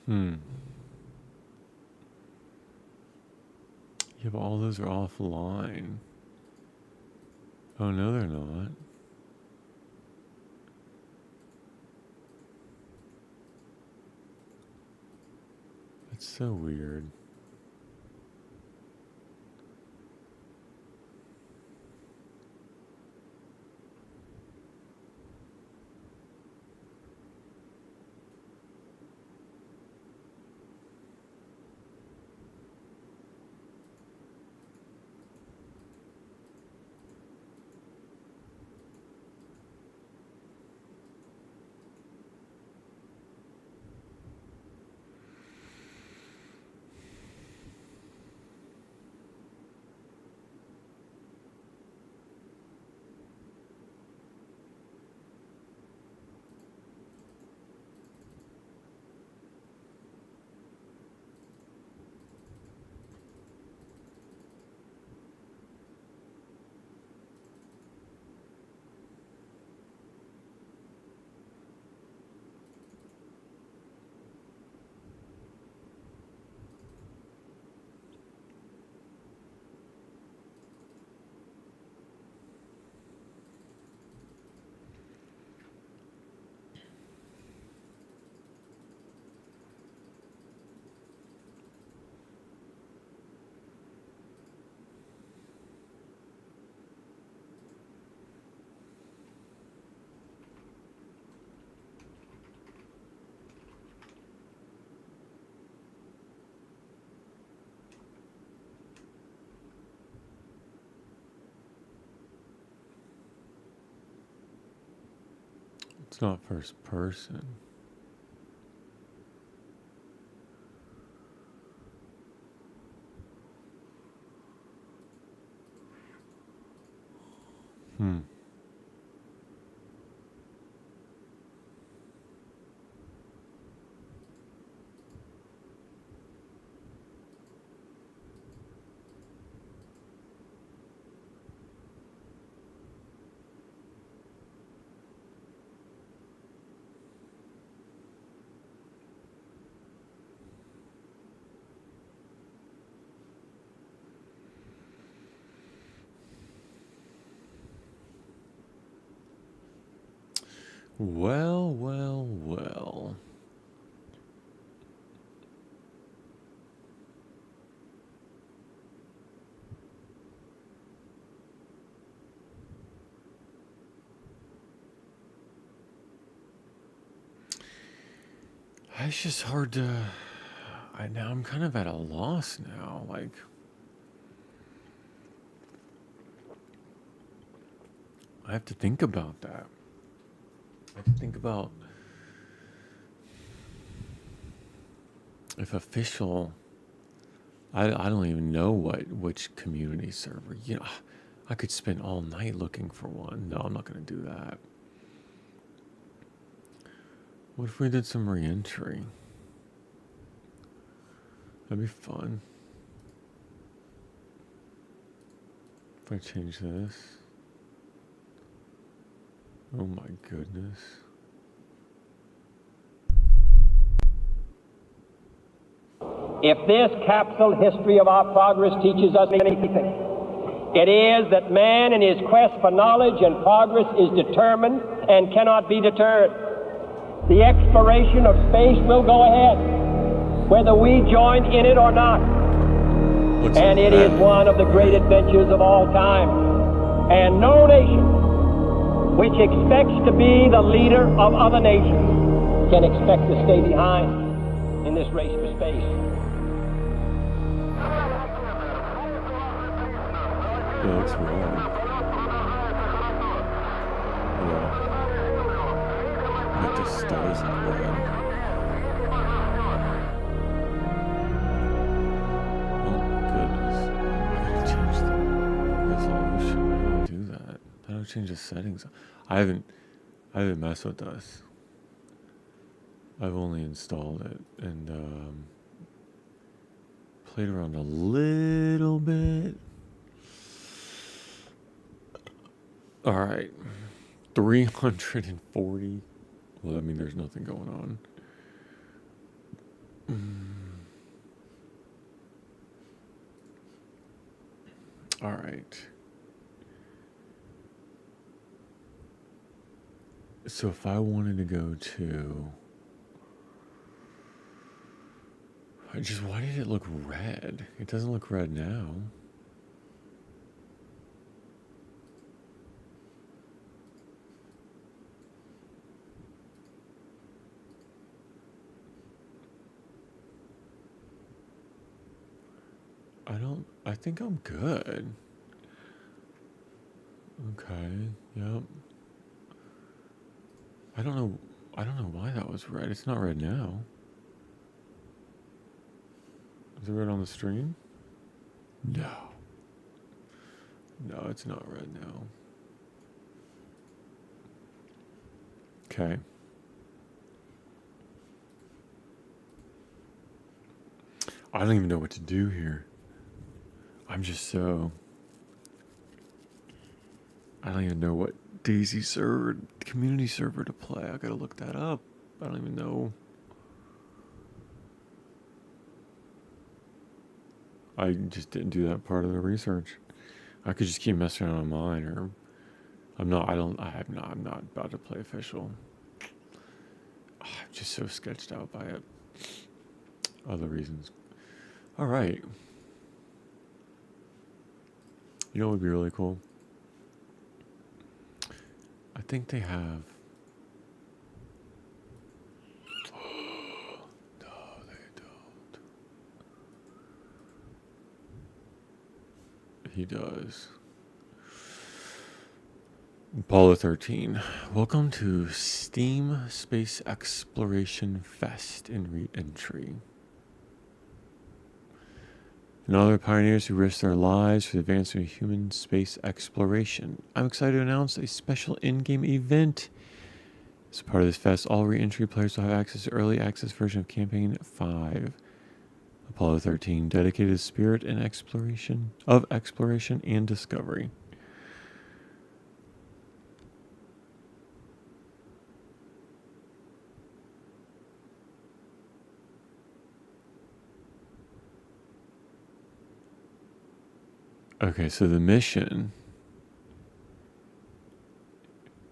Hmm. Yeah, but all those are offline. Oh, no, they're not. That's so weird. It's not first person. Hmm. Well, well, well. It's just hard to. I'm kind of at a loss now. Like, I have to think about that. I have to think about if official. I don't even know which community server. I could spend all night looking for one. No, I'm not going to do that. What if we did some re-entry? That'd be fun. If I change this. Oh my goodness. If this capsule history of our progress teaches us anything, it is that man in his quest for knowledge and progress is determined and cannot be deterred. The exploration of space will go ahead, whether we join in it or not. And it is one of the great adventures of all time. And no nation which expects to be the leader of other nations can expect to stay behind in this race for space. It looks red. Yeah. But the stars are red. Oh my goodness. I gotta change the resolution. How do I do that? How do I change the settings? I haven't messed with this. I've only installed it and played around a little bit. All right, 340. Well, I mean, there's nothing going on. All right. So if I wanted to go to, why did it look red? It doesn't look red now. I think I'm good. Okay, yep. I don't know why that was red. It's not red now. Is it red on the stream? No. No, it's not red now. Okay. I don't even know what to do here. I'm just so... I don't even know what Daisy server, community server to play. I gotta look that up. I don't even know. I just didn't do that part of the research. I could just keep messing around on mine, or I'm not about to play official. I'm just so sketched out by it. Other reasons. All right. You know what would be really cool? I think they have... No, they don't. He does. Apollo 13. Welcome to Steam Space Exploration Fest in Re-Entry. And all the pioneers who risked their lives for the advancement of human space exploration. I'm excited to announce a special in-game event. As part of this fest, all re-entry players will have access to early access version of Campaign 5. Apollo 13, dedicated to the spirit and exploration and discovery. Okay, so the mission,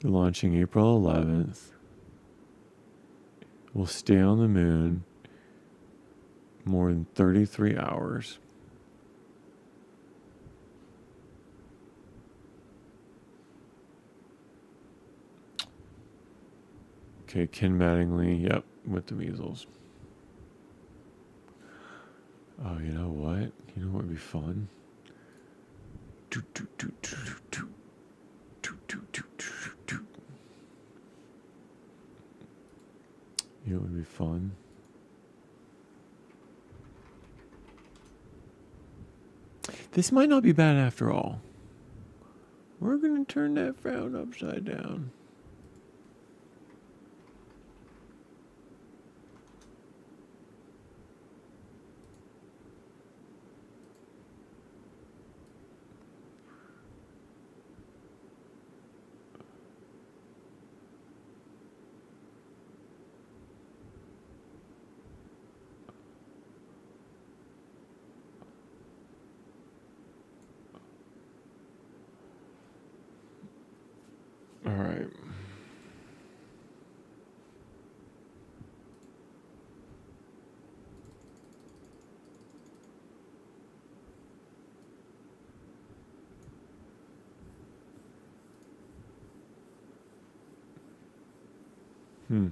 launching April 11th, will stay on the moon more than 33 hours. Okay, Ken Mattingly, yep, with the measles. Oh, you know what? You know what would be fun? You know what would be fun? This might not be bad after all. We're going to turn that frown upside down. right. Hmm.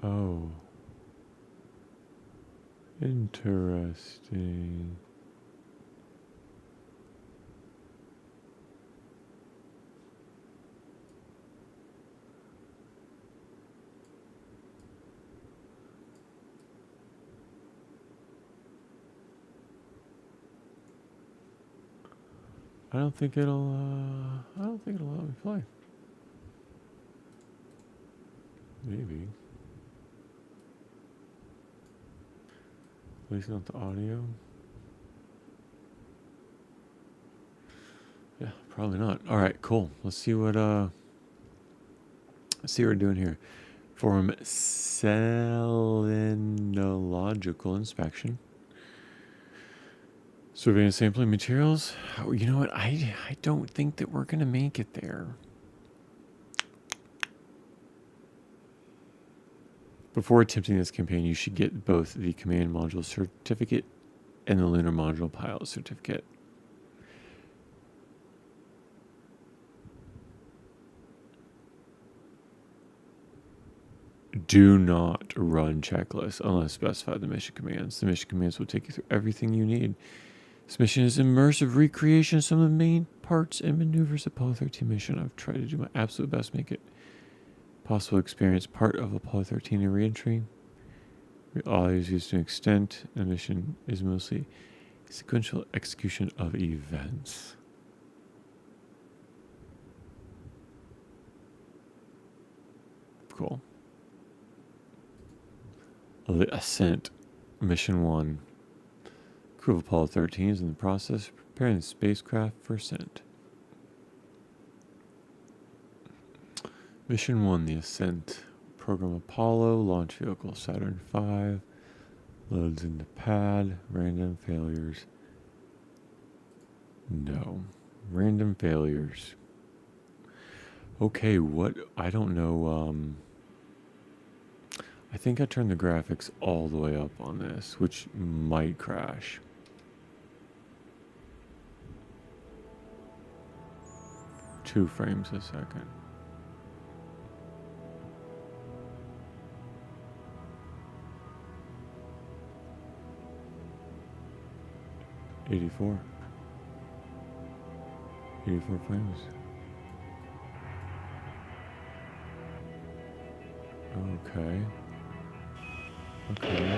Oh. Interesting. I don't think it'll let me play. Maybe. At least not the audio. Yeah, probably not. All right, cool. Let's see what we're doing here. Perform selenological inspection. Surveying sampling materials. Oh, you know what? I don't think that we're gonna make it there. Before attempting this campaign, you should get both the Command Module Certificate and the Lunar Module Pilot Certificate. Do not run checklists unless specified the mission commands. The mission commands will take you through everything you need. This mission is immersive recreation of some of the main parts and maneuvers of Apollo 13 mission. I've tried to do my absolute best to make it possible experience part of Apollo 13 and re-entry. All is used to an extent. The mission is mostly sequential execution of events. Cool. The Ascent, Mission 1. Crew of Apollo 13 is in the process of preparing the spacecraft for ascent. Mission 1, the Ascent. Program Apollo, launch vehicle Saturn V. Loads into pad, random failures. No. Random failures. Okay, what? I don't know, I think I turned the graphics all the way up on this, which might crash. 2 frames a second. $84 frames. Okay.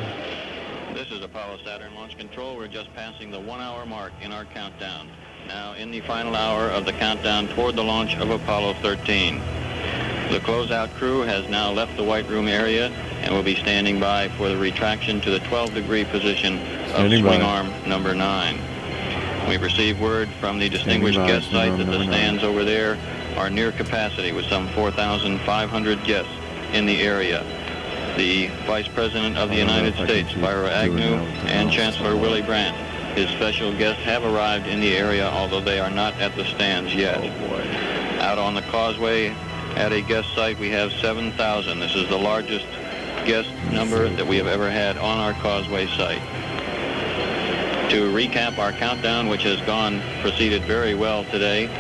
This is Apollo Saturn Launch Control. We're just passing the 1-hour mark in our countdown. Now in the final hour of the countdown toward the launch of Apollo 13. The closeout crew has now left the White Room area and will be standing by for the retraction to the 12-degree position of swing arm number 9. We've received word from the distinguished guest site that the stands over there are near capacity with some 4,500 guests in the area. The Vice President of the United States, Spiro Agnew, and Chancellor Willy Brandt, his special guests, have arrived in the area, although they are not at the stands yet. Out on the causeway at a guest site, we have 7,000. This is the largest guest number that we have ever had on our causeway site. To recap our countdown, which has proceeded very well today,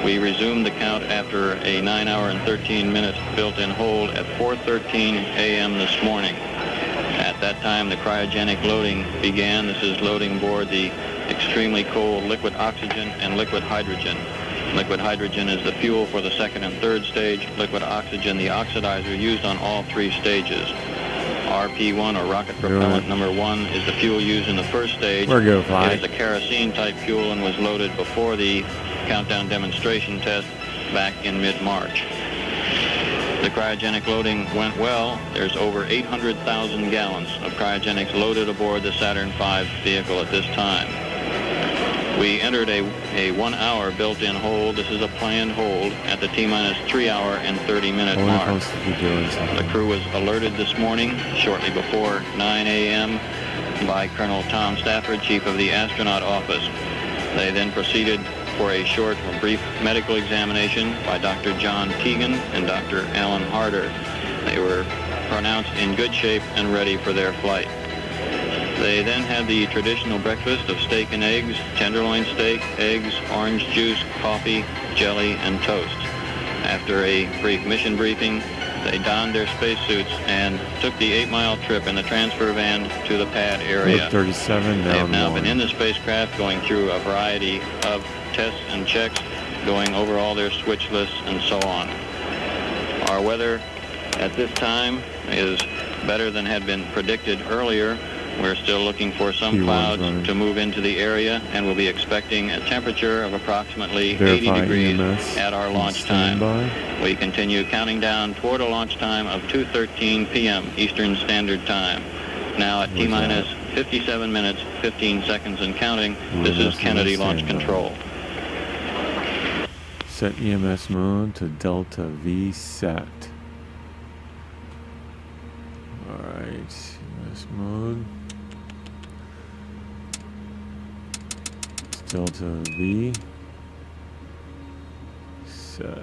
we resumed the count after a 9-hour and 13-minute built-in hold at 4:13 a.m. this morning. At that time, the cryogenic loading began. This is loading aboard the extremely cold liquid oxygen and liquid hydrogen. Liquid hydrogen is the fuel for the 2nd and 3rd stage. Liquid oxygen, the oxidizer used on all 3 stages. RP-1, or rocket propellant number 1, is the fuel used in the 1st stage. We're good, Fly. It is a kerosene-type fuel and was loaded before the countdown demonstration test back in mid-March. The cryogenic loading went well. There's over 800,000 gallons of cryogenics loaded aboard the Saturn V vehicle at this time. We entered a 1 hour built-in hold. This is a planned hold at the T-minus 3 hour and 30-minute Only mark. supposed to be doing The something. crew was alerted this morning, shortly before 9 a.m., by Colonel Tom Stafford, Chief of the Astronaut Office. They then proceeded for a short or brief medical examination by Dr. John Keegan and Dr. Alan Harder. They were pronounced in good shape and ready for their flight. They then had the traditional breakfast of steak and eggs, tenderloin steak, eggs, orange juice, coffee, jelly, and toast. After a brief mission briefing, they donned their spacesuits and took the 8-mile trip in the transfer van to the pad area. Look, 37 They have down now 1. been in the spacecraft going through a variety of tests and checks, going over all their switch lists and so on. Our weather at this time is better than had been predicted earlier. We're still looking for some P1's clouds running. to move into the area, and we'll be expecting a temperature of approximately 80 Verify degrees EMS at our and launch time. standby. We continue counting down toward a launch time of 2:13 p.m. Eastern Standard Time. Now at T-minus 57 minutes, 15 seconds and counting, this is Kennedy Launch Control. Set EMS mode to Delta V set. Alright, EMS mode. Delta V set.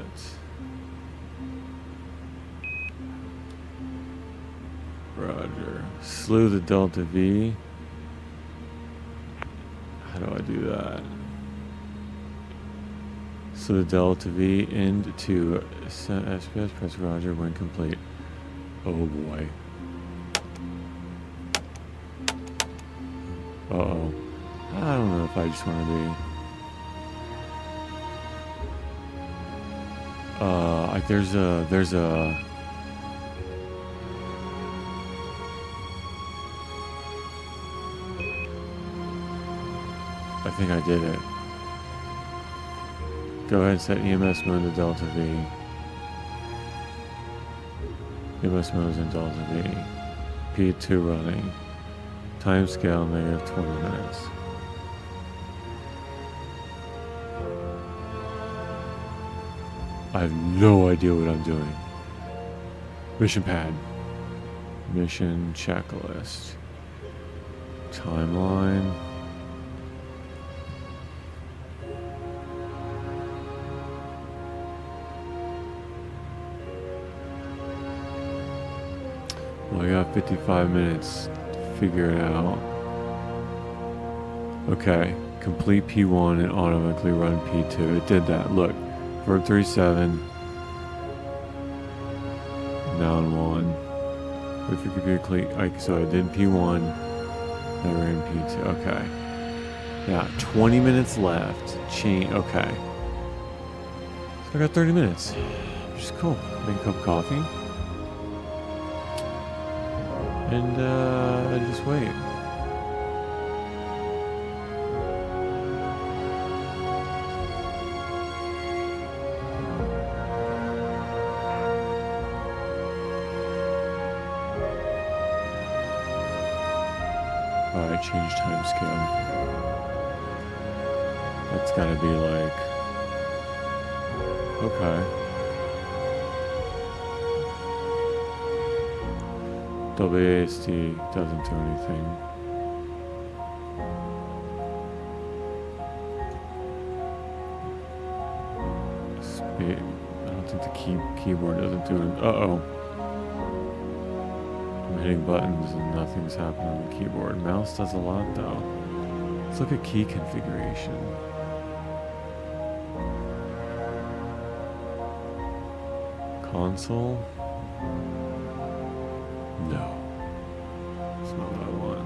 Roger. Slew the Delta V. How do I do that? Slew the Delta V into SPS. Press Roger when complete. Oh boy. Uh-oh. I don't know if I just want to be. Like there's a. I think I did it. Go ahead and set EMS mode to Delta V. EMS mode is in Delta V. P2 running. Timescale negative 20 minutes. I have no idea what I'm doing. Mission pad. Mission checklist. Timeline. Well, I got 55 minutes to figure it out. Okay. Complete P1 and automatically run P2. It did that. Look. Verb 37. Noun 1. Wait for computer complete. So I did P1. Now we're in P2. Okay. Yeah, 20 minutes left. Okay. So I got 30 minutes. Which is cool. Make a cup of coffee. And just wait. Alright, change time scale. That's gotta be like. Okay. WASD doesn't do anything. Speed. I don't think the keyboard doesn't do it. Uh-oh. I'm hitting buttons and nothing's happening on the keyboard. Mouse does a lot though. Let's look at key configuration. Console? No. That's not what I want.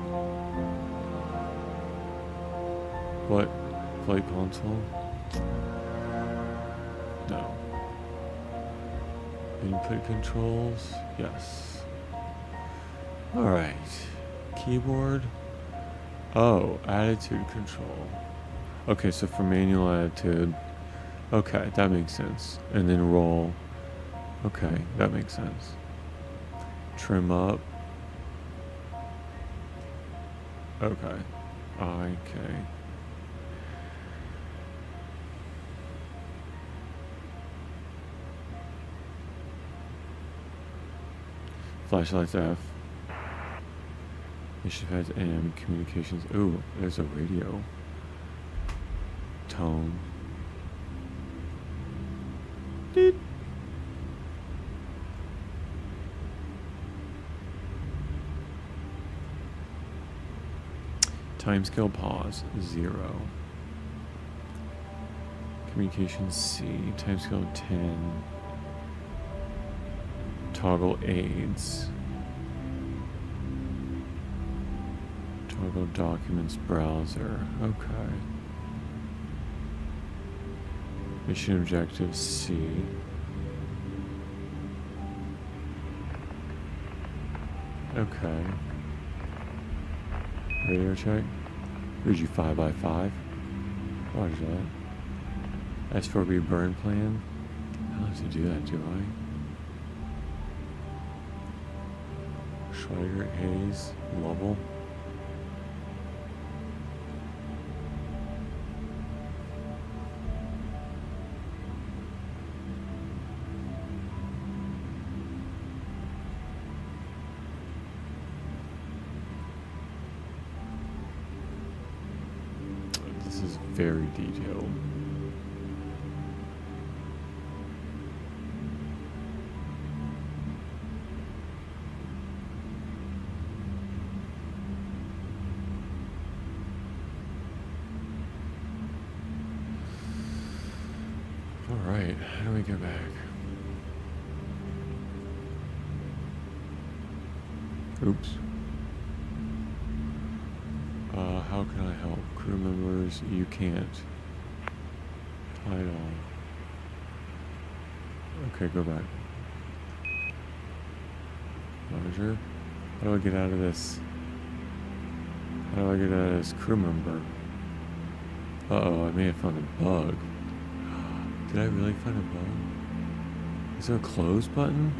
What? Flight console? No. Input controls? Yes. Alright. Keyboard? Oh, attitude control. Okay, so for manual attitude. Okay, that makes sense. And then roll. Okay, that makes sense. Trim up. Okay. Okay. Flashlights F. Mission pads M. Communications. Ooh, there's a radio. Tone. Deet. Timescale pause 0. Communications C. Timescale 10. Toggle aids. Toggle documents browser. Okay. Mission objective C. Okay. Radio check. Here's you 5x5. Roger that. S4B burn plan. I don't have to do that, do I? Schweiger, Hayes, Lovell. This is very detailed. Alright, how do we get back? Oops. How can I help? Crew members, you can't. Title. Okay, go back. Roger. How do I get out of this? How do I get out of this crew member? Uh-oh, I may have found a bug. Did I really find a bug? Is there a close button?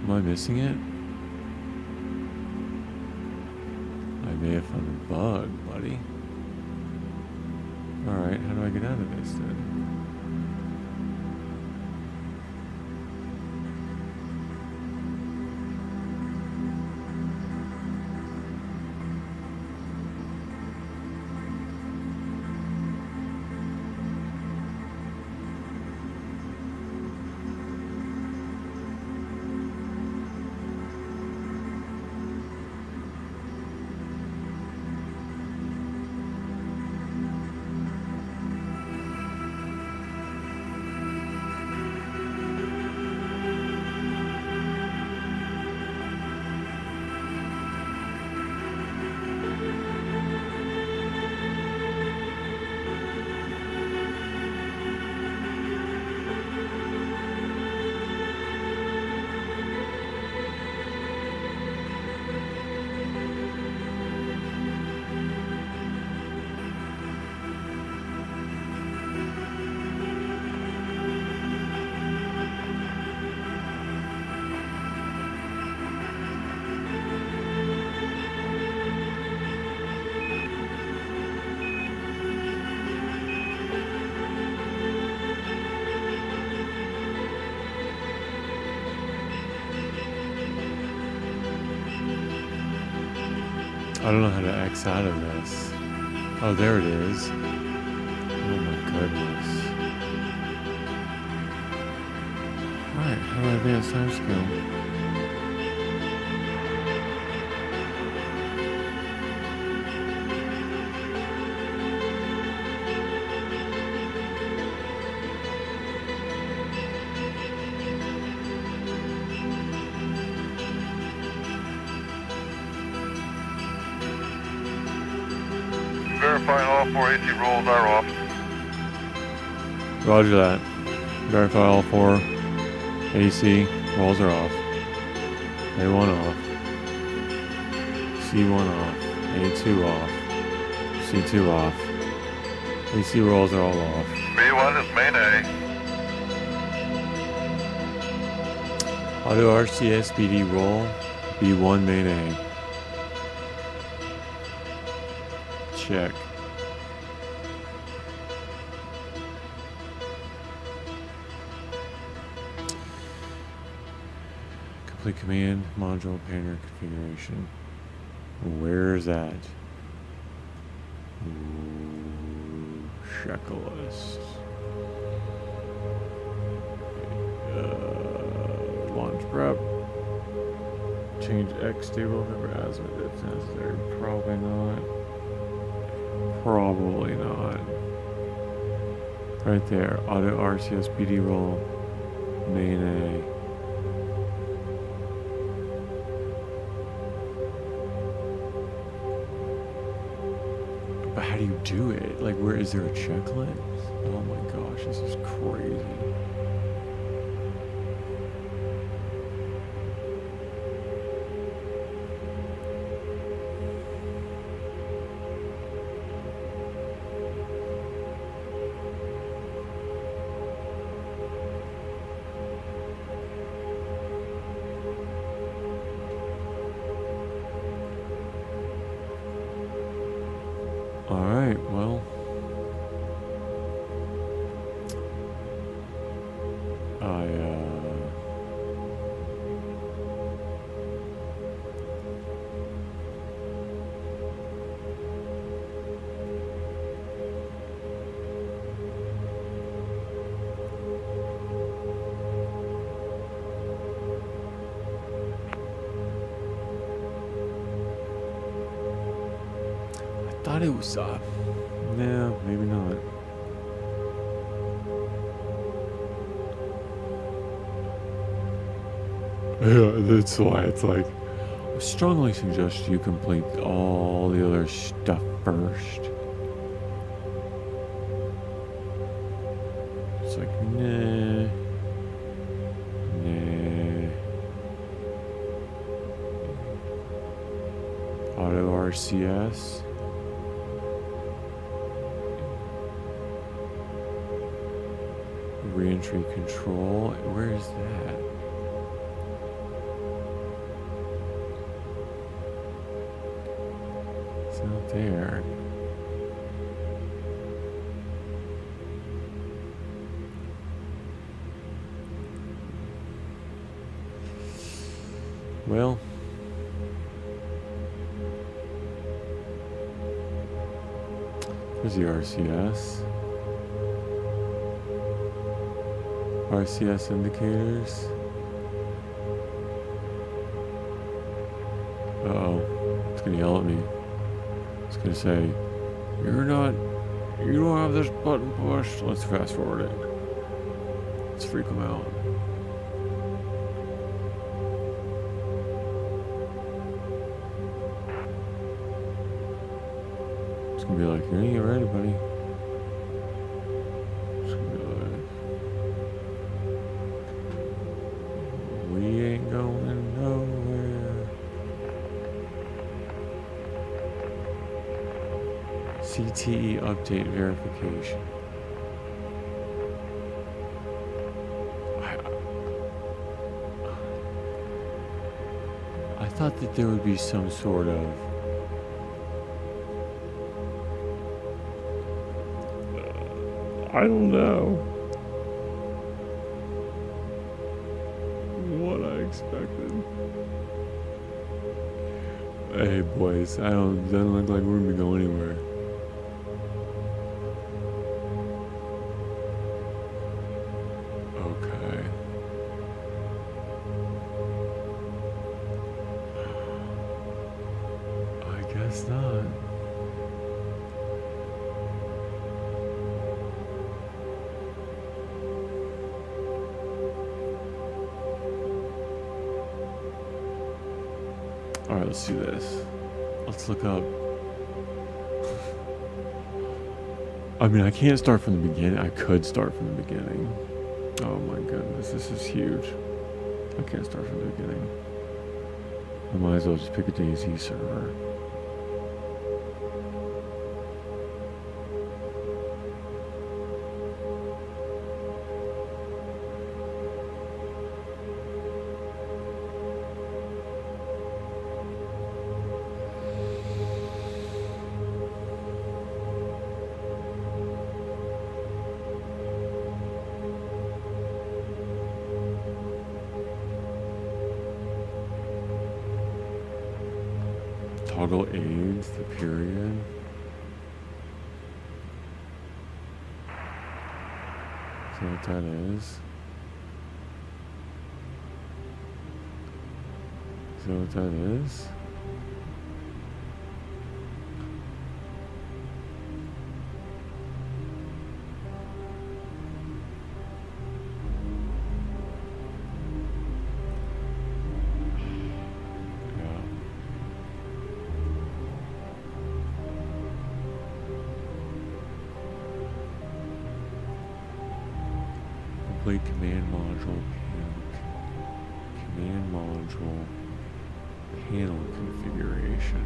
Am I missing it? I may have found a bug, buddy. Alright, how do I get out of this then? I don't know how to X out of this. Oh, there it is. Oh my goodness. Alright, how do I advance time skill? Verifying all 4 AC rolls are off. Roger that. Verify all 4 AC rolls are off. A1 off. C1 off. A2 off. C2 off. AC rolls are all off. B1 is main A. Auto RCS BD roll. B1 main A. Check. Complete command module painter configuration. Where's that? Ooh, checklist. Launch prep. Change X stable number azimuth if necessary. Probably not. Probably not. Right there. Auto RCS BD roll. Main A. But how do you do it? Like, where is there a checklist? Oh my gosh, this is crazy. Alright, well. I thought it was, no, maybe not. Yeah, that's why it's like, I strongly suggest you complete all the other stuff first. It's like, nah. Nah. Auto RCS. Reentry control. Where is that? It's not there. Well, there's the RCS. RCS indicators. Uh-oh. It's gonna yell at me. It's gonna say, you don't have this button pushed. Let's fast forward it. Let's freak them out. It's gonna be like, you ain't ready, buddy. It's gonna be like, we ain't going nowhere. CTE update verification. I thought that there would be some sort of I don't know what I expected. Hey boys, doesn't look like we're gonna go anywhere. Okay. I guess not. Alright, let's do this. Let's look up. I mean, I can't start from the beginning. I could start from the beginning. Oh my goodness, this is huge. I can't start from the beginning. I might as well just pick a DayZ server. Toggle aids, the period. See what that is. See what that is. Complete command module panel configuration.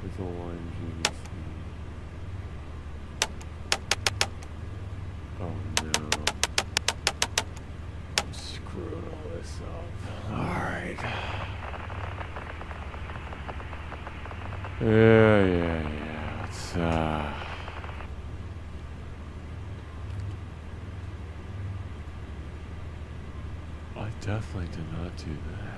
Visual line GDC. Oh no. I'm screwing all this up. Alright. Yeah. It's I definitely did not do that.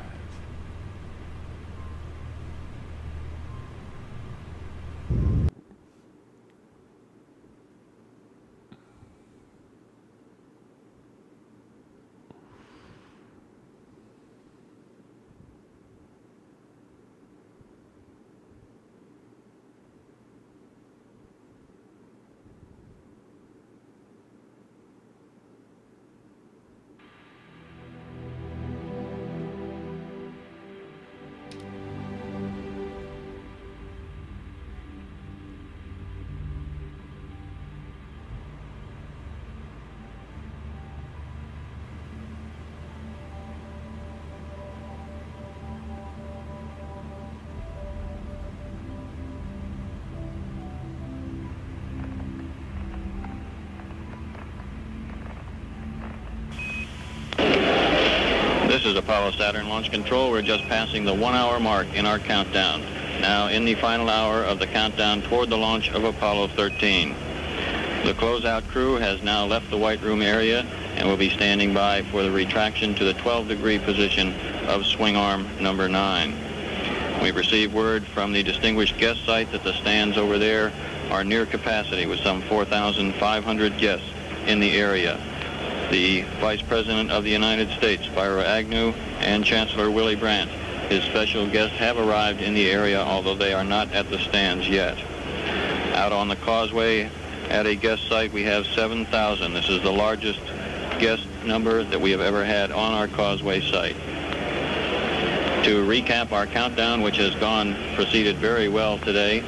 This is Apollo Saturn Launch Control. We're just passing the 1 hour mark in our countdown. Now in the final hour of the countdown toward the launch of Apollo 13. The closeout crew has now left the White Room area and will be standing by for the retraction to the 12-degree position of swing arm number 9. We've received word from the distinguished guest site that the stands over there are near capacity with some 4,500 guests in the area. The Vice President of the United States, Spiro Agnew, and Chancellor Willy Brandt, his special guests, have arrived in the area, although they are not at the stands yet. Out on the causeway at a guest site, we have 7,000. This is the largest guest number that we have ever had on our causeway site. To recap our countdown, which has proceeded very well today,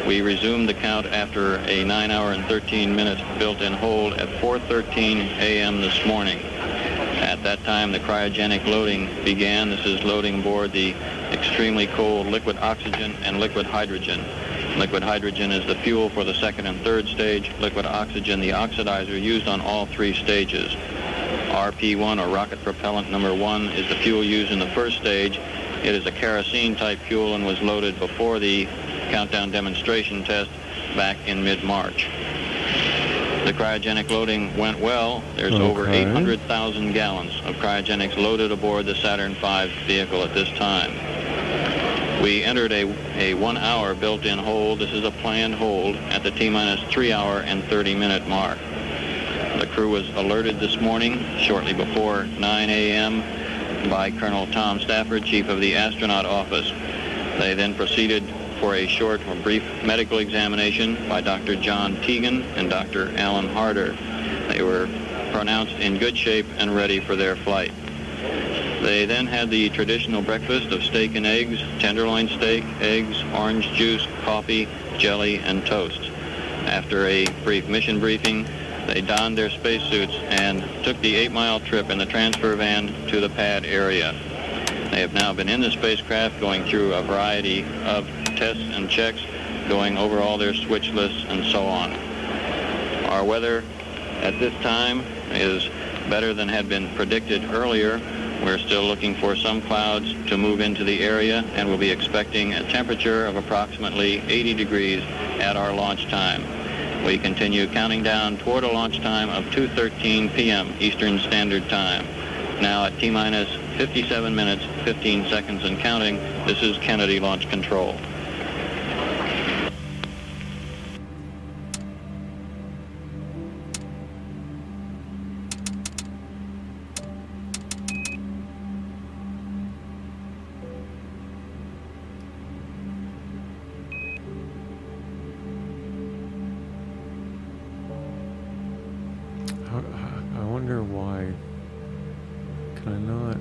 we resumed the count after a 9-hour and 13-minute built-in hold at 4:13 a.m. this morning. At that time, the cryogenic loading began. This is loading aboard the extremely cold liquid oxygen and liquid hydrogen. Liquid hydrogen is the fuel for the second and third stage. Liquid oxygen, the oxidizer used on all 3 stages. RP1, or rocket propellant number 1, is the fuel used in the first stage. It is a kerosene-type fuel and was loaded before the countdown demonstration test back in mid-March. The cryogenic loading went well. There's over 800,000 gallons of cryogenics loaded aboard the Saturn V vehicle at this time. We entered a 1-hour built-in hold. This is a planned hold at the T-minus 3-hour and 30-minute mark. The crew was alerted this morning, shortly before 9 a.m., by Colonel Tom Stafford, Chief of the Astronaut Office. They then proceeded for a short or brief medical examination by Dr. John Teagan and Dr. Alan Harder. They were pronounced in good shape and ready for their flight. They then had the traditional breakfast of steak and eggs, tenderloin steak, eggs, orange juice, coffee, jelly, and toast. After a brief mission briefing, they donned their spacesuits and took the 8-mile trip in the transfer van to the pad area. They have now been in the spacecraft going through a variety of tests and checks, going over all their switch lists and so on. Our weather at this time is better than had been predicted earlier. We're still looking for some clouds to move into the area, and we'll be expecting a temperature of approximately 80 degrees at our launch time. We continue counting down toward a launch time of 2:13 p.m. Eastern Standard Time. Now at T-minus 57 minutes, 15 seconds and counting, this is Kennedy Launch Control. I wonder why. Can I not?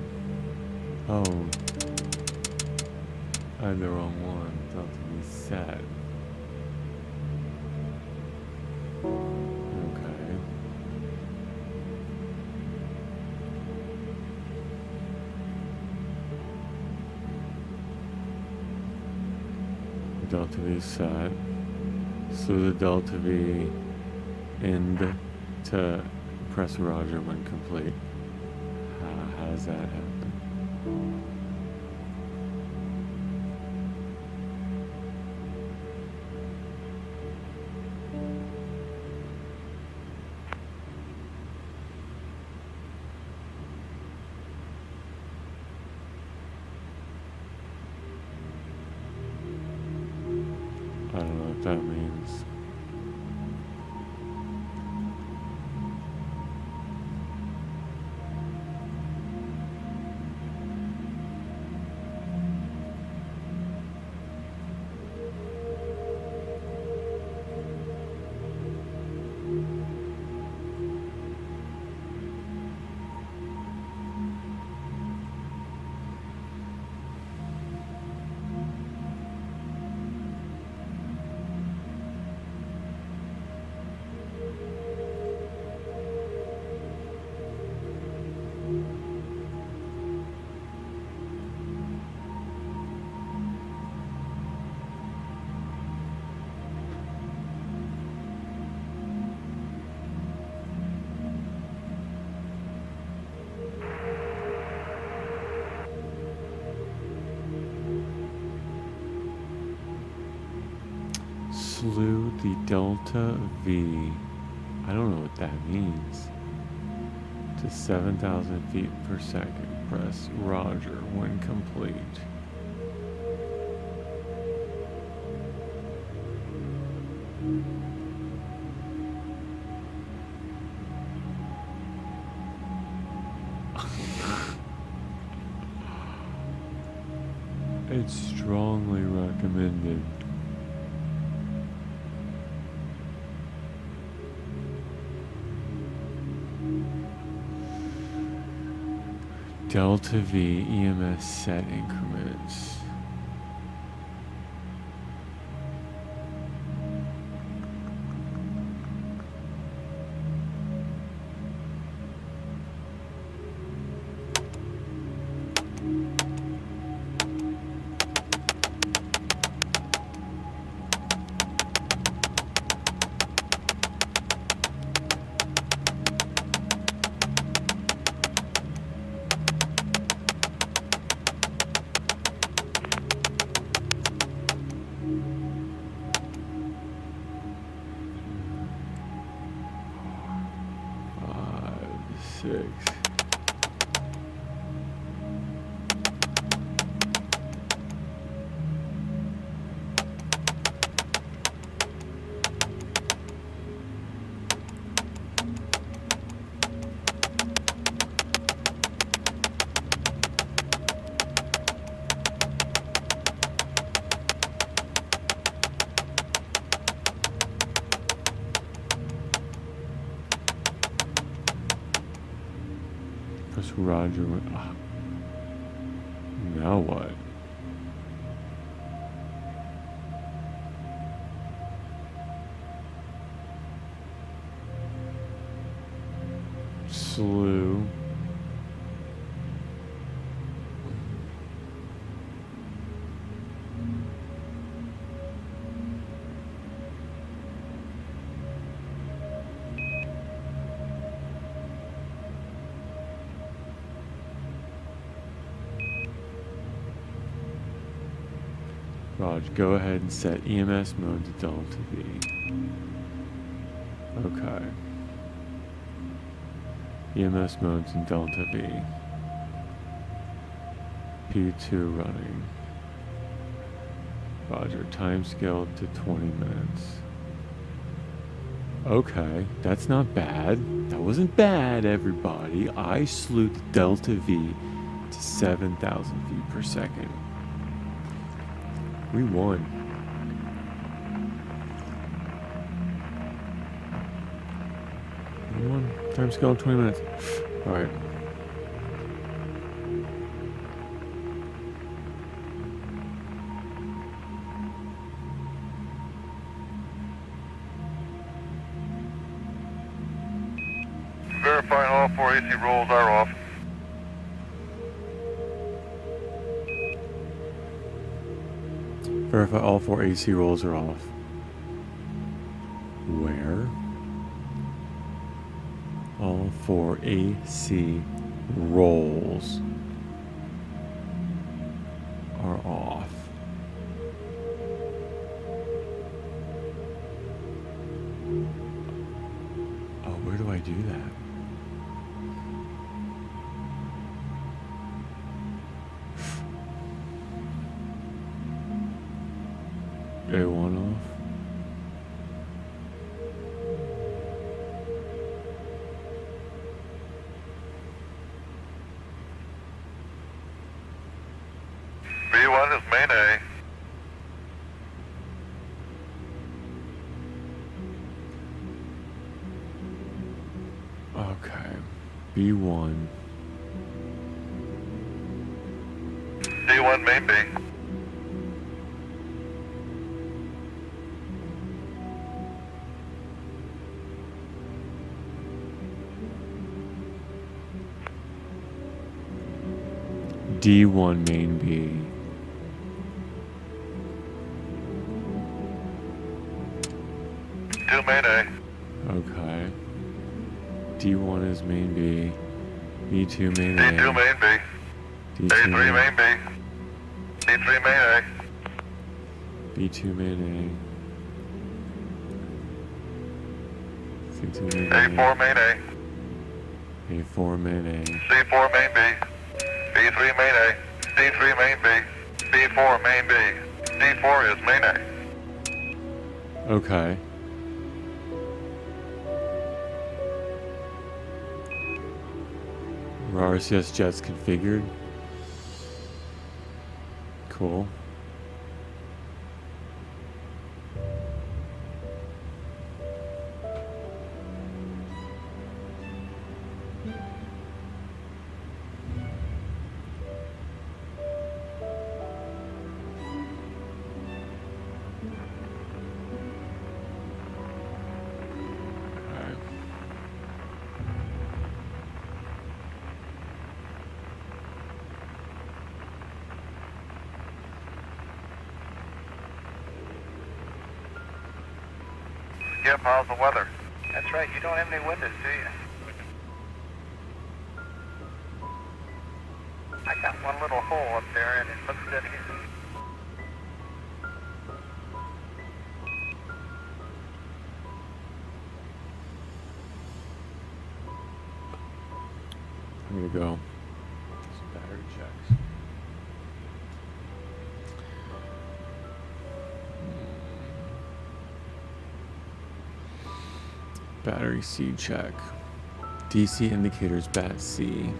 Oh. I had the wrong one. Delta reset. Okay. Delta V set. So the Delta V end to press Roger when complete. How does that happen? I don't know what that means. Slew the Delta V. I don't know what that means. To 7,000 feet per second. Press Roger when complete. It's strongly recommended. Delta V EMS set increments. Roger. Now what? slew. Raj, go ahead and set EMS mode to Delta V. Okay. EMS mode's in Delta V. P2 running. Roger, time scaled to 20 minutes. Okay, that's not bad. That wasn't bad, everybody. I slew the Delta V to 7,000 feet per second. We won. We won. Time scale 20 minutes. Alright. Verifying all 4 AC rolls are off. Verify all 4 AC rolls are off. Where? All 4 AC rolls are off. Oh, where do I do that? A1 off. B1 is main A. Okay. B1. D1 main B. D1 main B. Do main A. Okay. D1 is main B. B2 main A. D2 main B. D2 A3 main B. D3 main A. B2 main A. C2 main A4 main A. A4 main A. C4 main B. B3 main A. D3 main B. B4 main B. D4 is main A. Okay. Are RCS jets configured? Cool. Skip, how's the weather? That's right, you don't have any windows, do you? I got one little hole up there and it looks good here. I'm gonna go. Some battery checks. Battery C check. DC indicators bat C.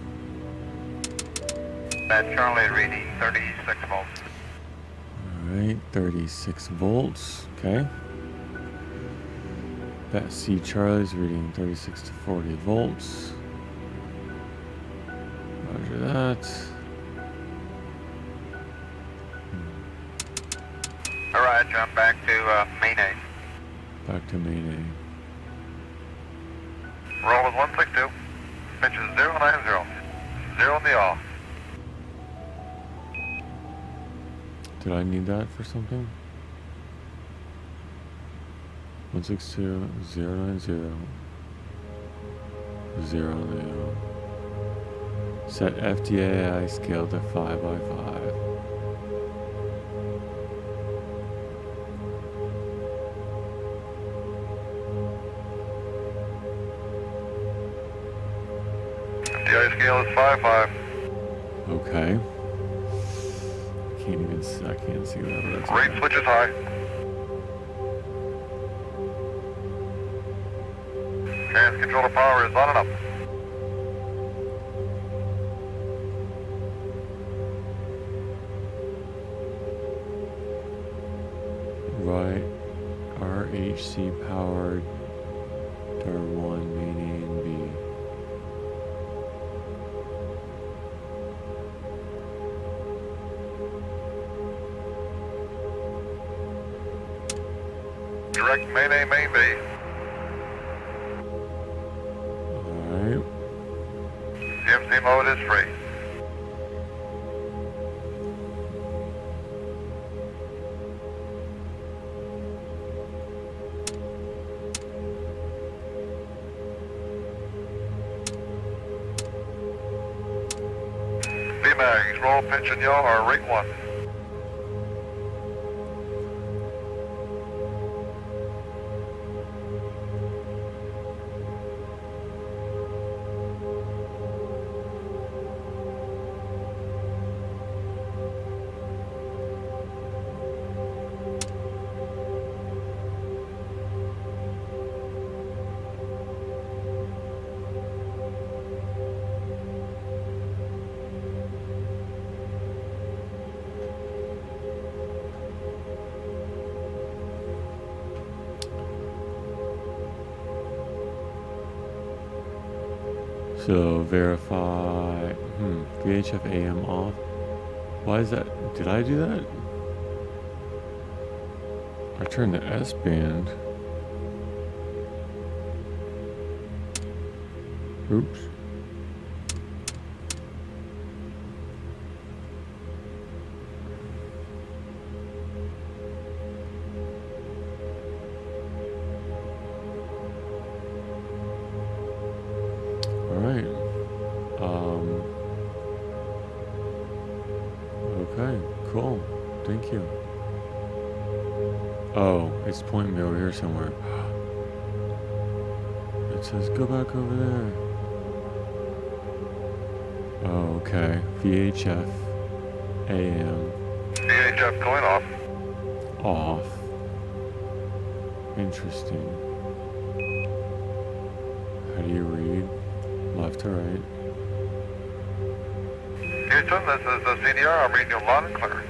Bat Charlie reading 36 volts. Alright, 36 volts. Okay. Bat C Charlie's reading 36 to 40 volts. Roger that. Alright, jump back to main A. Back to main A. Roll with 162. Mention 090. 0 in the all. Did I need that for something? 162 090 0 0. Set FDAI scale to 5x5. FDI scale is 5-5. Okay. I can't see that. But that's Rate okay. switch is high. Trans controller power is on and up. Right. RHC powered. Dar 1 main A and B. Direct main A, main B. Alright. CMC mode is free. B-Mags, roll, pinch, and yaw are rate 1. So verify. VHF AM off. Why is that? Did I do that? I turned the S band. Oops. Alright. Okay, cool. Thank you. Oh, it's pointing me over here somewhere. It says go back over there. Oh, okay. VHF AM VHF going off. off. Interesting. How do you read? Left to right. Houston, this is the CDR. I'm reading you loud and clear.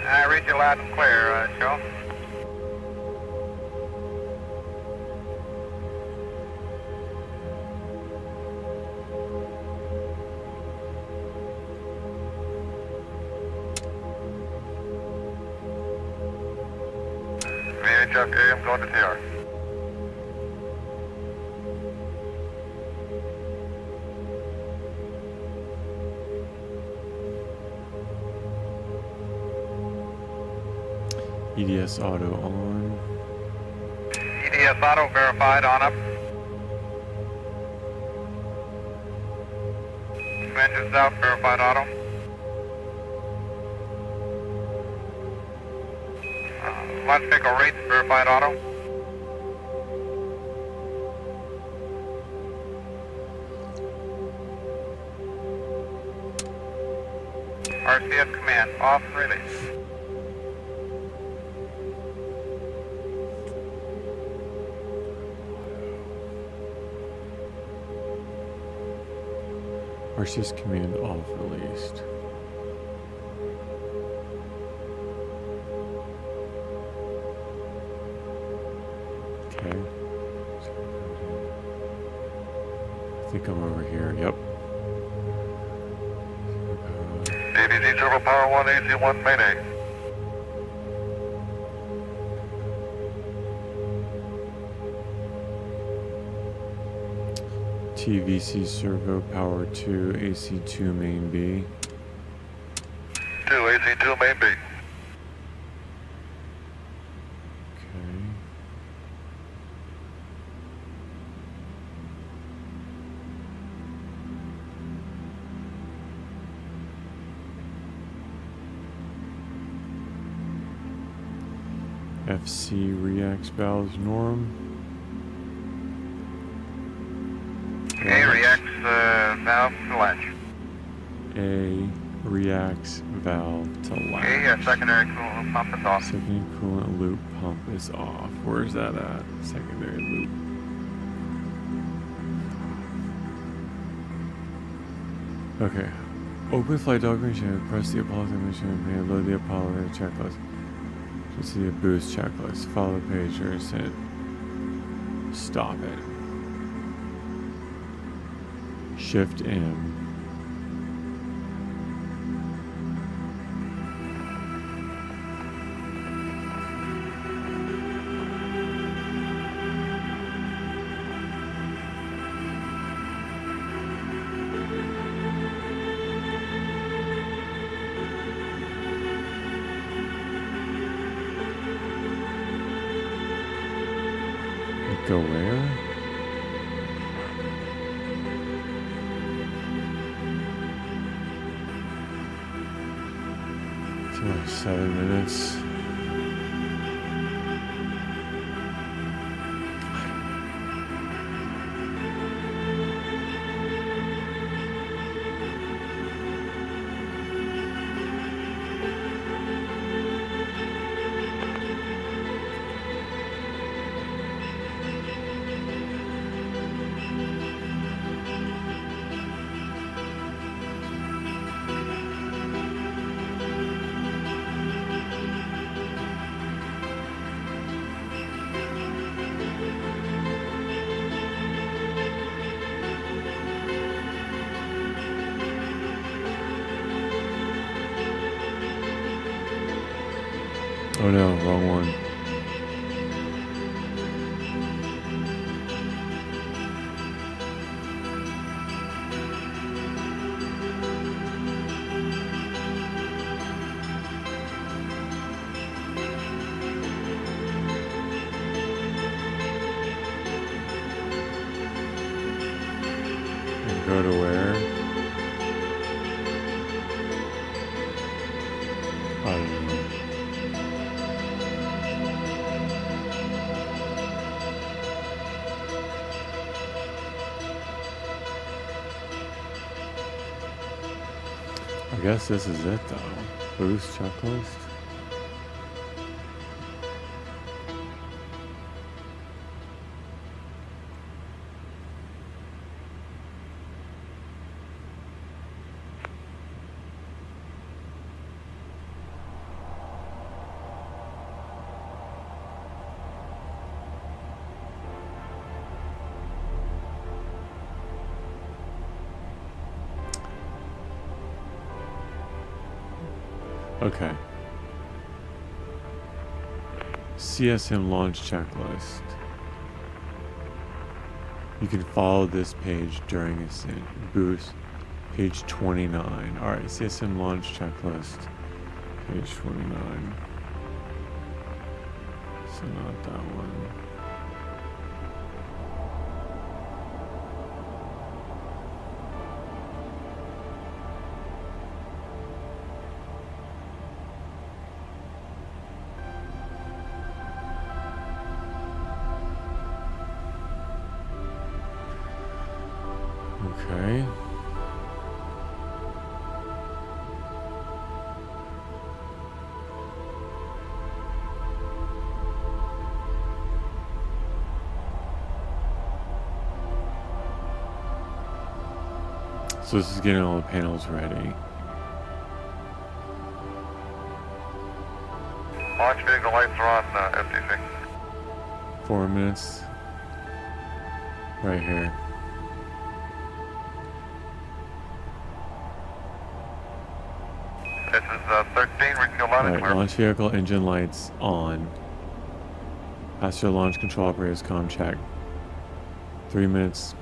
I read you loud and clear, Joe. VHF AM going to TR. EDS auto on. EDS auto verified on up. Engines out, verified auto. Launch vehicle rates, verified auto. RCS command, off and release. RCS command off released. Okay. I think I'm over here. Yep. ABZ Turbo Power 1, AC1, main A. TVC servo power 2, AC2 main B. 2, AC2 main B. Okay. FC reacts valves norm. A reacts valve to latch. A reacts valve to latch. A secondary coolant pump is off. Secondary coolant loop pump is off. Where's that at? Secondary loop. Okay. Open flight documentation. Press the Apollo documentation and load the Apollo checklist. To see a boost checklist. Follow the page or send. Stop it. Shift M. Go where? It's like 7 minutes. Oh no, wrong one. And go to where? I don't know. I guess this is it though. Boost checklist. Okay. CSM launch checklist. You can follow this page during ascent. Boost. Page 29. Alright, CSM launch checklist. Page 29. So not that one. Okay. So this is getting all the panels ready. Launch vehicle lights are on FTC. 4 minutes. Right here. This is 13, reaching a lot of Alright, clear. launch vehicle engine lights on. Passenger launch control operators comm check. 3 minutes.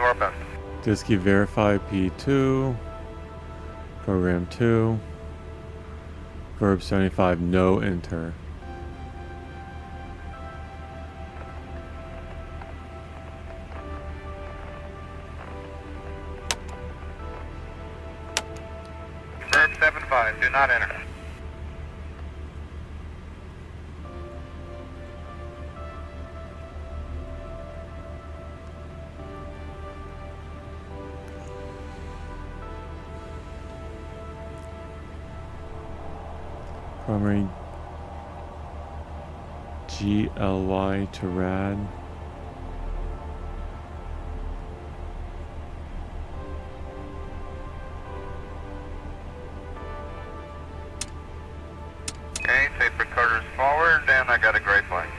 do our best. Diski verify P2. Program 2. Verb 75, no enter. Verb 75, do not enter. Primary GLY to rad. Okay, tape recorders forward, and I got a gray flag.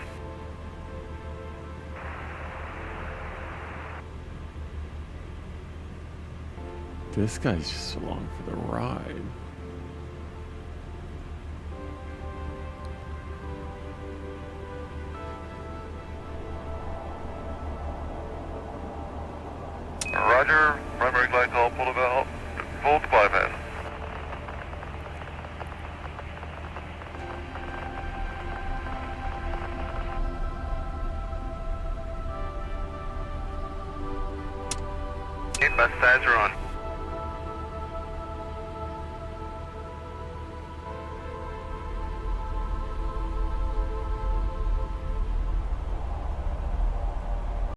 This guy's just along for the ride. Roger, primary glycol, full develop, full supply pass. Keep us on.